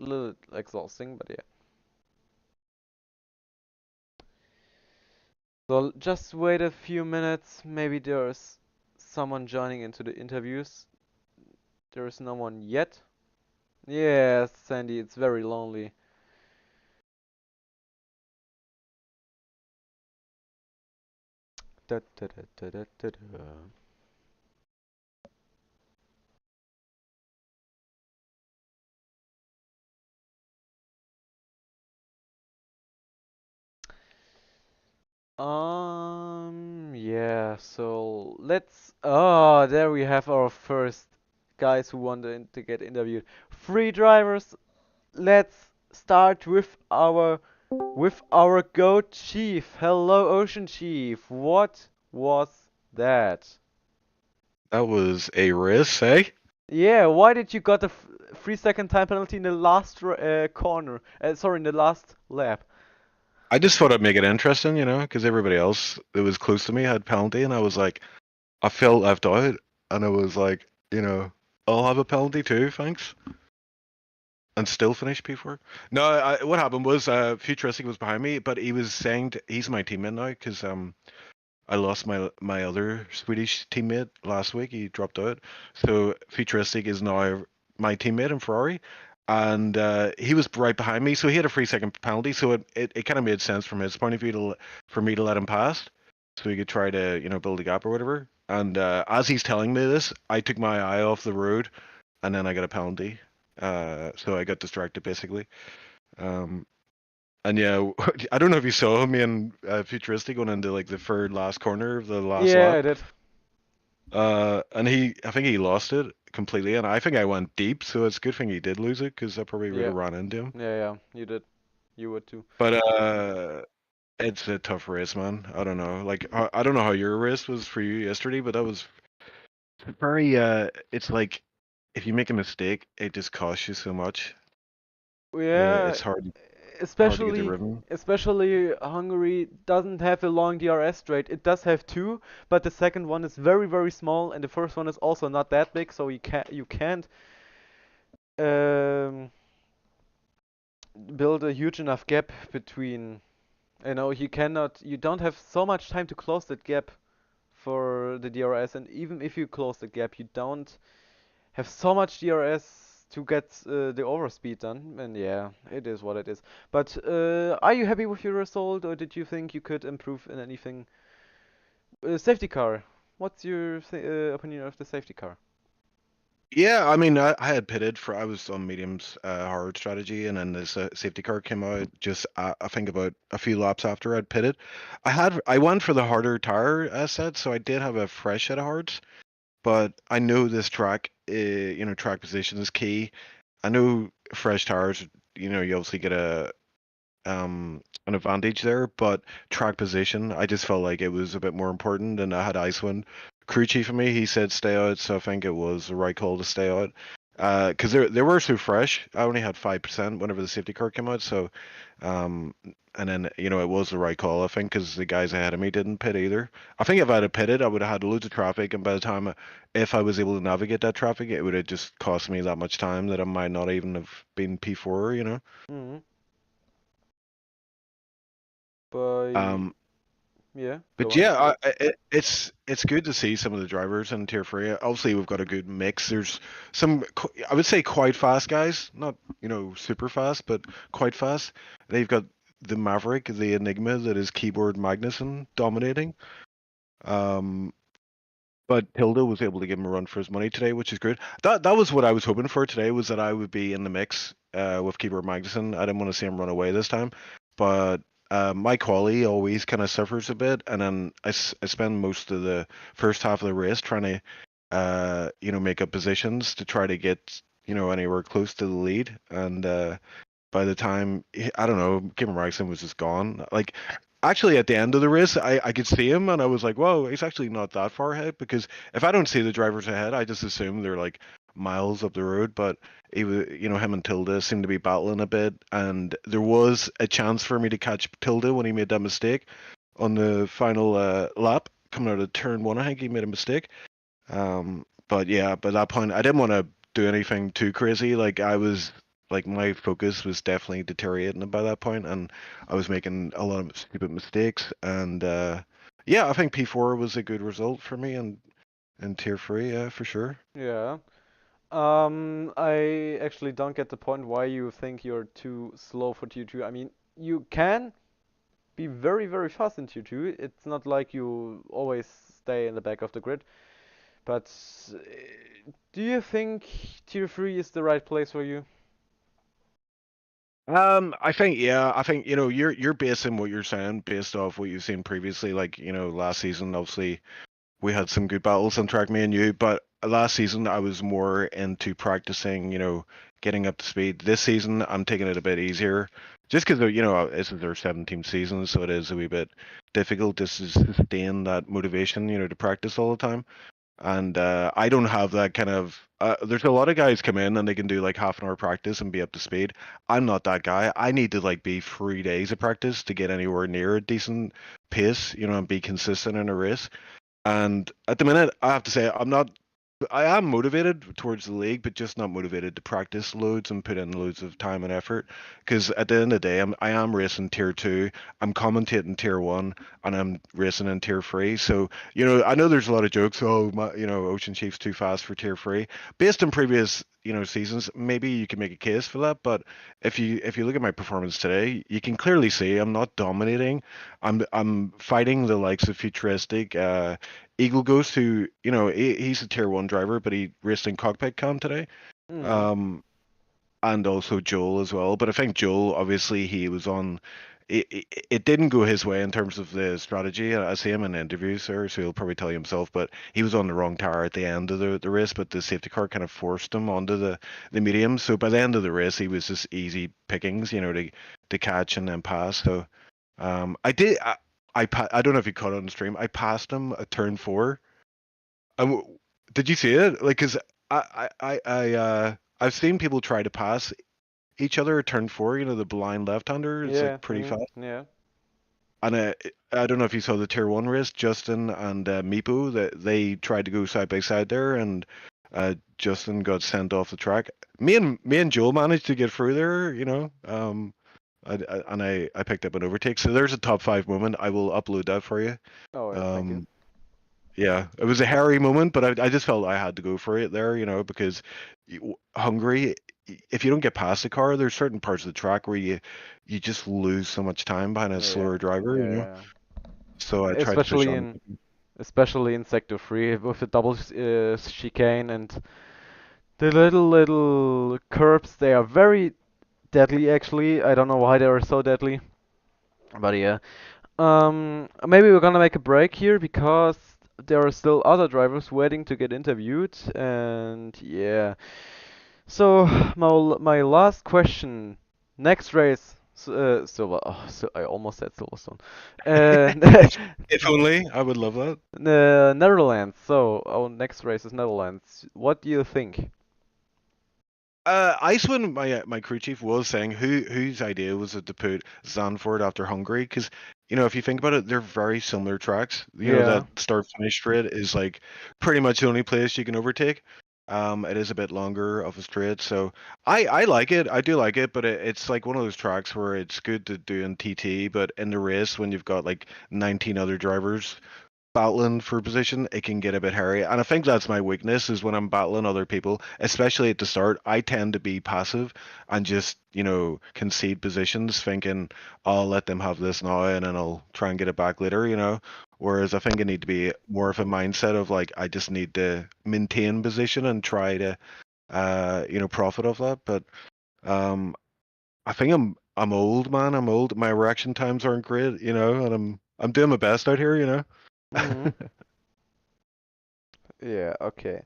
a little exhausting, but yeah. So just wait a few minutes, maybe there's someone joining into the interviews. There is no one yet. Yes, Sandy, it's very lonely. Da, da, da, da, da, da, da. Yeah, so oh, there we have our first guys who want to get interviewed. 3 drivers. Let's start with our GOAT Chief. Hello, Ocean Chief. What was that? That was a risk, eh? Yeah, why did you got a 3 second time penalty in the last corner? Sorry, in the last lap. I just thought I'd make it interesting, because everybody else that was close to me had penalty, and I was like, I felt left out, and I was like, I'll have a penalty too, thanks, and still finish P4. No, what happened was Futuristic was behind me, but he was saying he's my teammate now because I lost my other Swedish teammate last week. He dropped out, so Futuristic is now my teammate in Ferrari, and he was right behind me, so he had a 3 second penalty. So it kind of made sense from his point of view for me to let him pass, so he could try to build a gap or whatever. And as he's telling me this, I took my eye off the road, and then I got a penalty. So I got distracted basically. Um, and yeah, I don't know if you saw me and Futuristic going into like the third last corner of the last Yeah, I lap. did. And I think he lost it completely, and I think I went deep, so it's a good thing he did lose it because I probably would Yeah, have run into him. yeah, you did. You would too. But it's a tough race, man. I don't know. Like I don't know how your race was for you yesterday, but that was very. It's like if you make a mistake, it just costs you so much. Yeah, It's hard to get the especially rhythm. especially Hungary doesn't have a long DRS straight. It does have two, but the second one is very very small, and the first one is also not that big, so you can't um, build a huge enough gap between. You don't have so much time to close that gap for the DRS, and even if you close the gap, you don't have so much DRS to get the overspeed done. And yeah, it is what it is. But are you happy with your result, or did you think you could improve in anything? Safety car. What's your opinion of the safety car? Yeah, I mean, I had pitted for, I was on mediums hard strategy, and then this safety car came out just, I think about a few laps after I'd pitted. I went for the harder tire set, so I did have a fresh set of hards, but I know this track, track position is key. I know fresh tires, you obviously get an advantage there, but track position, I just felt like it was a bit more important. And I had Icewind crew chief of me. He said stay out, so I think it was the right call to stay out. Because they were so fresh. I only had 5% whenever the safety car came out, so and then it was the right call, I think, because the guys ahead of me didn't pit either. I think if I'd have pitted, I would have had loads of traffic, and by the time if I was able to navigate that traffic, it would have just cost me that much time that I might not even have been P4. Hmm. By Um, Yeah, go But on. yeah, it's good to see some of the drivers in Tier 3. Obviously, we've got a good mix. There's some, I would say, quite fast guys. Not, super fast, but quite fast. They've got the Maverick, the Enigma that is Keyboard Magnussen dominating. Um, but Tilda was able to give him a run for his money today, which is good. That was what I was hoping for today, was that I would be in the mix with Keyboard Magnussen. I didn't want to see him run away this time, but my quality always kind of suffers a bit, and then I spend most of the first half of the race trying to make up positions to try to get anywhere close to the lead, and by the time I don't know, Kim Rexon was just gone. Like actually at the end of the race, I could see him and I was like, whoa, he's actually not that far ahead, because if I don't see the drivers ahead, I just assume they're like miles up the road. But he was, him and Tilda seemed to be battling a bit, and there was a chance for me to catch Tilda when he made that mistake on the final lap coming out of turn one. I think he made a mistake. But yeah, by that point, I didn't want to do anything too crazy. Like I was, like my focus was definitely deteriorating by that point, and I was making a lot of stupid mistakes. And yeah, I think P4 was a good result for me, and Tier 3, yeah, for sure. Yeah. I actually don't get the point why you think you're too slow for tier 2. I mean, you can be very, very fast in tier 2. It's not like you always stay in the back of the grid. But do you think tier 3 is the right place for you? I think yeah, I think you're basing what you're saying based off what you've seen previously. Like last season, obviously we had some good battles on track, me and you. But last season, I was more into practicing, getting up to speed. This season, I'm taking it a bit easier, just because this is their 17th season, so it is a wee bit difficult to sustain that motivation, to practice all the time. And I don't have that kind of. There's a lot of guys come in and they can do like half an hour practice and be up to speed. I'm not that guy. I need to like be 3 days of practice to get anywhere near a decent pace, and be consistent in a race. And at the minute, I have to say, I am motivated towards the league, but just not motivated to practice loads and put in loads of time and effort. Because at the end of the day, I am racing tier 2, I'm commentating tier 1, and I'm racing in tier 3. So, I know there's a lot of jokes. Oh, Ocean Chief's too fast for tier 3. Based on previous, seasons, maybe you can make a case for that. But if you look at my performance today, you can clearly see I'm not dominating. I'm fighting the likes of futuristic. Eagle Ghost, who he's a tier 1 driver, but he raced in cockpit cam today. Mm. Um, and also Joel as well. But I think Joel, obviously, he was on. It didn't go his way in terms of the strategy. I see him in interviews, sir, so he'll probably tell you himself. But he was on the wrong tire at the end of the race, but the safety car kind of forced him onto the medium. So by the end of the race, he was just easy pickings, to catch and then pass. So I did. I don't know if you caught it on the stream. I passed him at turn 4. Did you see it? Like, cause I've seen people try to pass each other at turn 4. The blind left-hander is Yeah. like pretty fast. Yeah. And I don't know if you saw the tier 1 race. Justin and Meepo, that they tried to go side by side there, and Justin got sent off the track. Me and Joel managed to get through there. I picked up an overtake. So there's a top 5 moment. I will upload that for you. Oh yeah. Thank you. Um, Yeah, it was a hairy moment, but I just felt I had to go for it there, because Hungary, if you don't get past the car, there's certain parts of the track where you just lose so much time behind a Yeah. slower driver. Yeah. So I tried to push Especially on. in especially in sector 3 with the double chicane and the little curbs. They are very deadly actually. I don't know why they are so deadly, but yeah. Maybe we're gonna make a break here because there are still other drivers waiting to get interviewed, and yeah. So my last question, next race, Silver. Oh, so I almost said Silverstone. Uh, If only, I would love that. Netherlands. So our next race is Netherlands. What do you think? Iceland, my crew chief was saying whose idea was it to put Zandvoort after Hungary? Because if you think about it, they're very similar tracks. Yeah. That start finish straight is like pretty much the only place you can overtake. It is a bit longer of a straight, so I like it. I do like it, but it's like one of those tracks where it's good to do in TT, but in the race when you've got like 19 other drivers battling for position, it can get a bit hairy. And I think that's my weakness is when I'm battling other people, especially at the start, I tend to be passive and just, concede positions, thinking I'll let them have this now and then I'll try and get it back later. Whereas I think I need to be more of a mindset of like I just need to maintain position and try to profit off that. But um I think I'm old, man. I'm old. My reaction times aren't great, and I'm doing my best out here. Mhm. Yeah. Okay.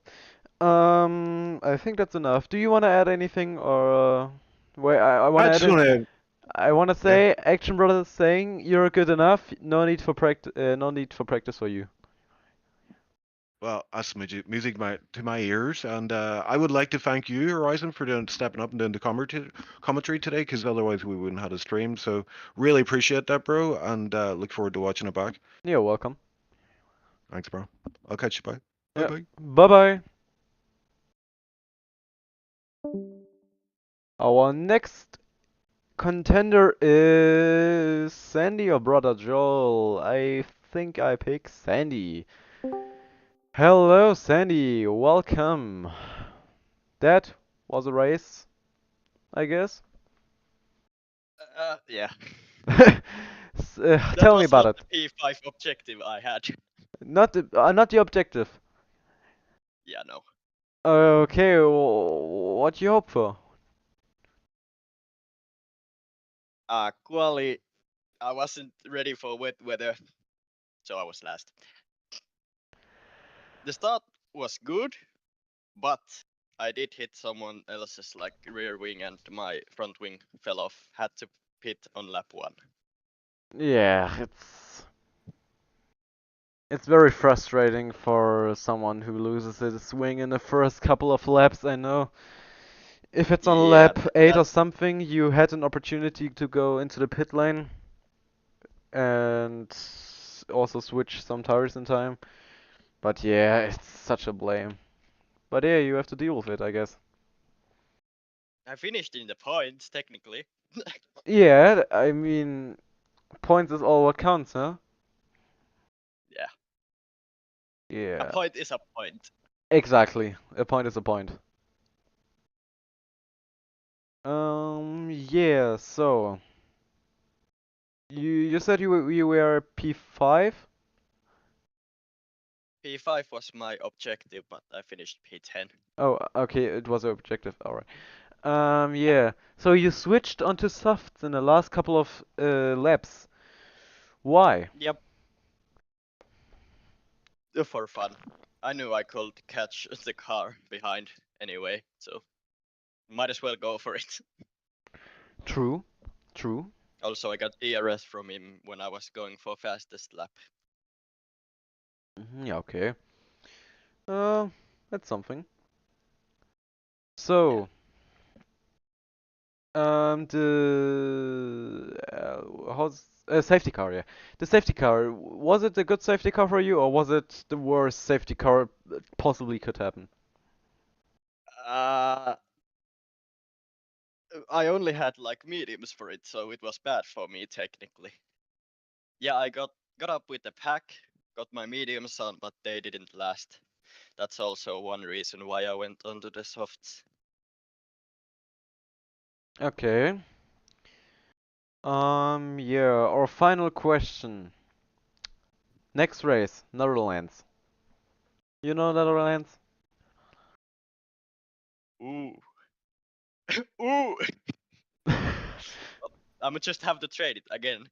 I think that's enough. Do you want to add anything or wait? I want I to add just it. want to, I want to yeah. say, Action Brothers saying you're good enough. No need for practice. No need for practice for you. Well, that's music to my ears, and I would like to thank you, Horizon, for stepping up and doing the commentary today, because otherwise we wouldn't have a stream. So really appreciate that, bro, and look forward to watching it back. You're welcome. Thanks, bro. I'll catch you. Bye. Bye, Yeah. bye. Bye bye. Our next contender is Sandy or Brother Joel. I think I pick Sandy. Hello, Sandy. Welcome. That was a race, I guess. Yeah. That Tell me was about not it. the P5 objective I had. Not the objective. Yeah, no. Okay, what you hope for? Quali, I wasn't ready for wet weather, so I was last. The start was good, but I did hit someone else's like rear wing and my front wing fell off. Had to pit on lap 1. Yeah, it's It's very frustrating for someone who loses his swing in the first couple of laps, I know. If it's on Yeah, lap 8 or that something, you had an opportunity to go into the pit lane and also switch some tires in time. But yeah, it's such a blame. But yeah, you have to deal with it, I guess. I finished in the points technically. Yeah, I mean, points is all what counts, huh? Yeah, a Yeah, point is a point. exactly. A point is a point. Yeah, so you said you were P5? P5 was my objective, but I finished P10. Oh, okay, it was an objective. Alright. Yeah, Yeah. So you switched onto softs in the last couple of laps. Why? yep, for fun. I knew I could catch the car behind anyway, so might as well go for it. True. True. Also, I got DRS from him when I was going for fastest lap. Yeah, okay. Uh, that's something. Yeah. So, the how's safety car? Yeah, the safety car. Was it a good safety car for you, or was it the worst safety car that possibly could happen? Uh, I only had like mediums for it, so it was bad for me technically. Yeah, I got up with the pack, got my mediums on, but they didn't last. That's also one reason why I went onto the softs. Okay. Yeah. Our final question. Next race, Netherlands. You know Netherlands? Ooh. Ooh! I'ma just have to trade it again.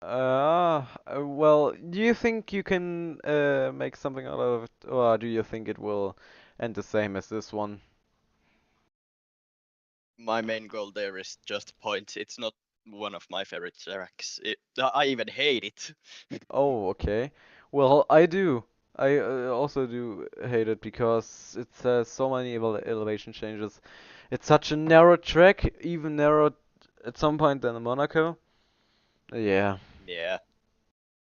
Well, do you think you can make something out of it, or do you think it will end the same as this one? My main goal there is just points. It's not one of my favorite tracks. I even hate it. Oh, okay. Well, I do. I also do hate it because it has so many elevation changes. It's such a narrow track, even narrow at some point than in Monaco. Yeah, Yeah,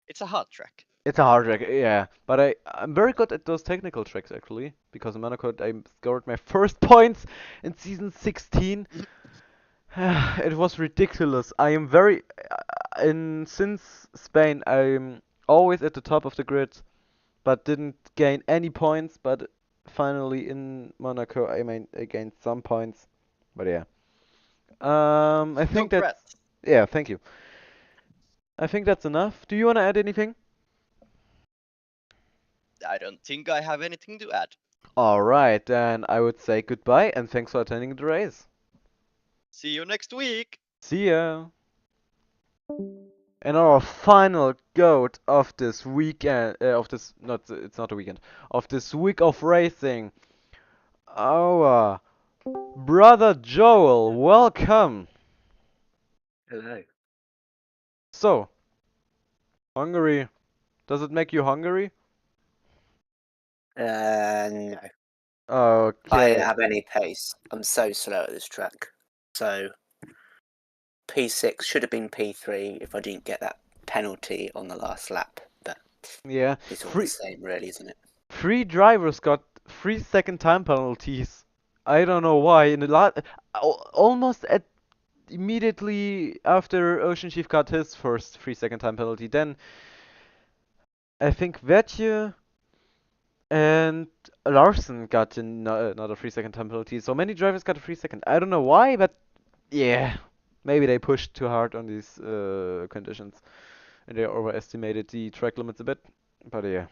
it's a hard track. it's a hard track. Yeah, but I'm very good at those technical tracks actually because in Monaco I scored my first points in season 16. It was ridiculous. I am very in since Spain I'm always at the top of the grid but didn't gain any points. But finally in Monaco, I gained some points. But yeah, I think that's Congrats. yeah. Thank you. I think that's enough. Do you want to add anything? I don't think I have anything to add. All right, then I would say goodbye and thanks for attending the race. See you next week. See ya. And our final goat of this weekend, of this not it's not a weekend, of this week of racing, our brother Joel. Welcome. Hello. So, Hungary. Does it make you hungry? No. I don't Okay. have any pace. I'm so slow at this track. So P6 should have been P3 if I didn't get that penalty on the last lap. But Yeah. it's all the Three same, really, isn't it? three drivers got 3 second time penalties. I don't know why. In the last, almost at immediately after Ocean Chief got his first 3 second time penalty. Then I think Vetje and Larson got another 3 second time penalty. So many drivers got a 3 second. I don't know why, but yeah, maybe they pushed too hard on these conditions and they overestimated the track limits a bit. But yeah,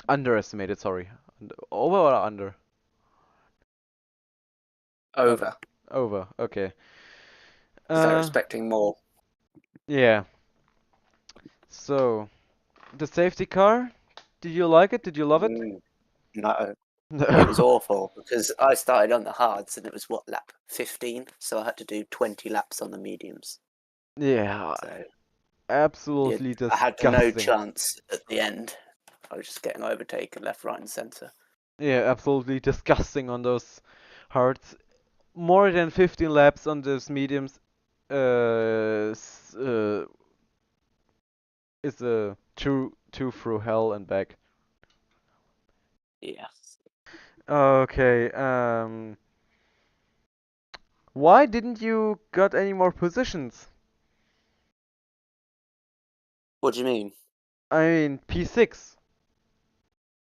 underestimated. Sorry, over or under? Okay, Over. over. Okay. Because they're Uh, expecting more. yeah. So the safety car. Did you like it? Did you love it? No. It was awful because I started on the hards and it was what, lap 15? So I had to do 20 laps on the mediums. Yeah, So absolutely I had no disgusting. chance at the end. I was just getting overtaken left, right, and centre. Yeah, absolutely disgusting on those hards. More than 15 laps on those mediums is a two through hell and back. Yes. Okay, why didn't you got any more positions? What do you mean? I mean, P6.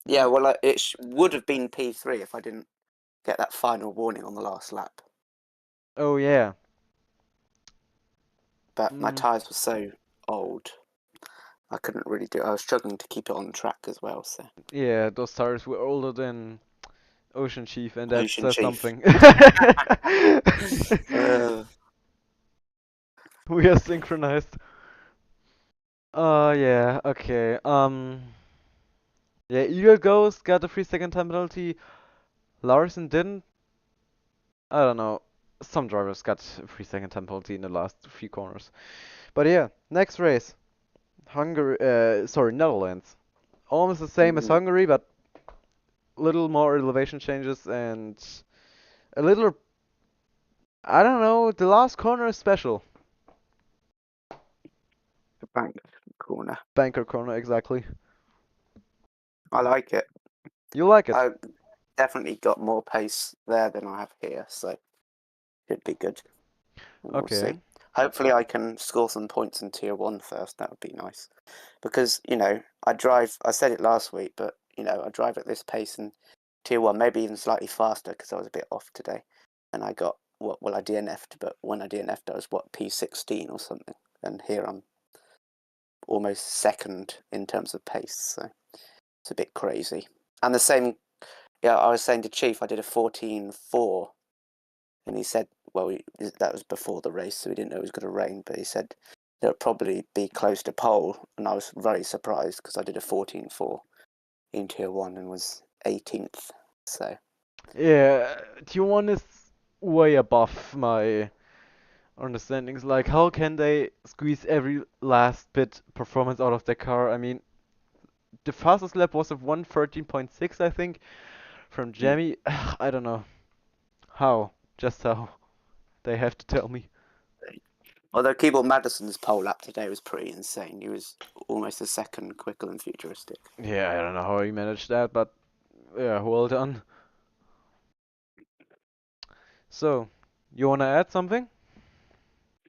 Yeah, well, would have been P3 if I didn't get that final warning on the last lap. Oh yeah. But my Mm, tyres were so old, I couldn't really do it. I was struggling to keep it on track as well, so. yeah, those tires were older than Ocean Chief, and that Ocean says Chief. something. Uh, We are synchronized. Yeah, okay. Yeah, Eagle Ghost got a 3 second time penalty. Larson didn't. I don't know. Some drivers got a 3 second time penalty in the last few corners. But yeah, next race. Netherlands. Almost the same as mm, Hungary, but little more elevation changes and a little, I don't know, the last corner is special. the bank corner. Banker corner, exactly. I like it. You like it? I definitely got more pace there than I have here, so should be good. We'll Okay. see. Hopefully, I can score some points in Tier 1 first. That would be nice. Because, I said it last week, but, I drive at this pace in Tier 1, maybe even slightly faster because I was a bit off today. And I got, I DNF'd, but when I DNF'd, I was, P16 or something. And here I'm almost second in terms of pace, so it's a bit crazy. And the same, I was saying to Chief, I did a 14.4. And he said, well, that was before the race, so we didn't know it was going to rain, but he said it would probably be close to pole. And I was very surprised because I did a 14.4 in Tier 1 and was 18th. So, Yeah, Tier 1 is way above my understandings. Like, how can they squeeze every last bit performance out of their car? I mean, the fastest lap was a 1:13.6, I think, from Jamie. I don't know. How? Just how? They have to tell me. although Keyboard Madison's pole lap today was pretty insane. He was almost a second quicker than Futuristic. Yeah, I don't know how he managed that, but yeah, well done. So, you wanna add something?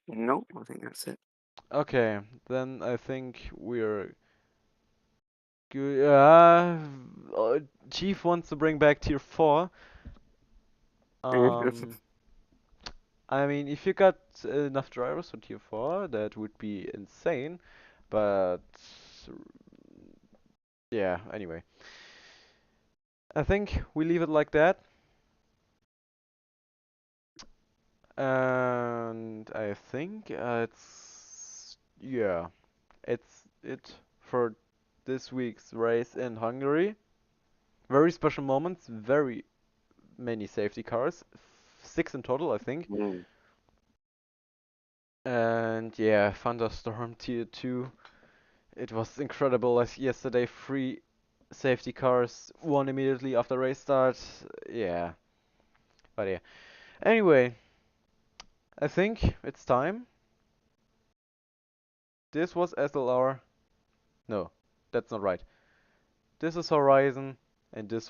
No, I think that's it. Okay, then I think we're good. Chief wants to bring back Tier 4. Um, I mean, if you got enough drivers for Tier 4, that would be insane. But yeah, anyway. I think we leave it like that. And I think it's it for this week's race in Hungary. Very special moments, very many safety cars, 6 in total, I think. Mm. And yeah, Thunderstorm Tier 2. It was incredible. As yesterday, 3 safety cars, one immediately after race start. Yeah, but yeah. Anyway, I think it's time. This was SLR. No, that's not right. This is Horizon, and this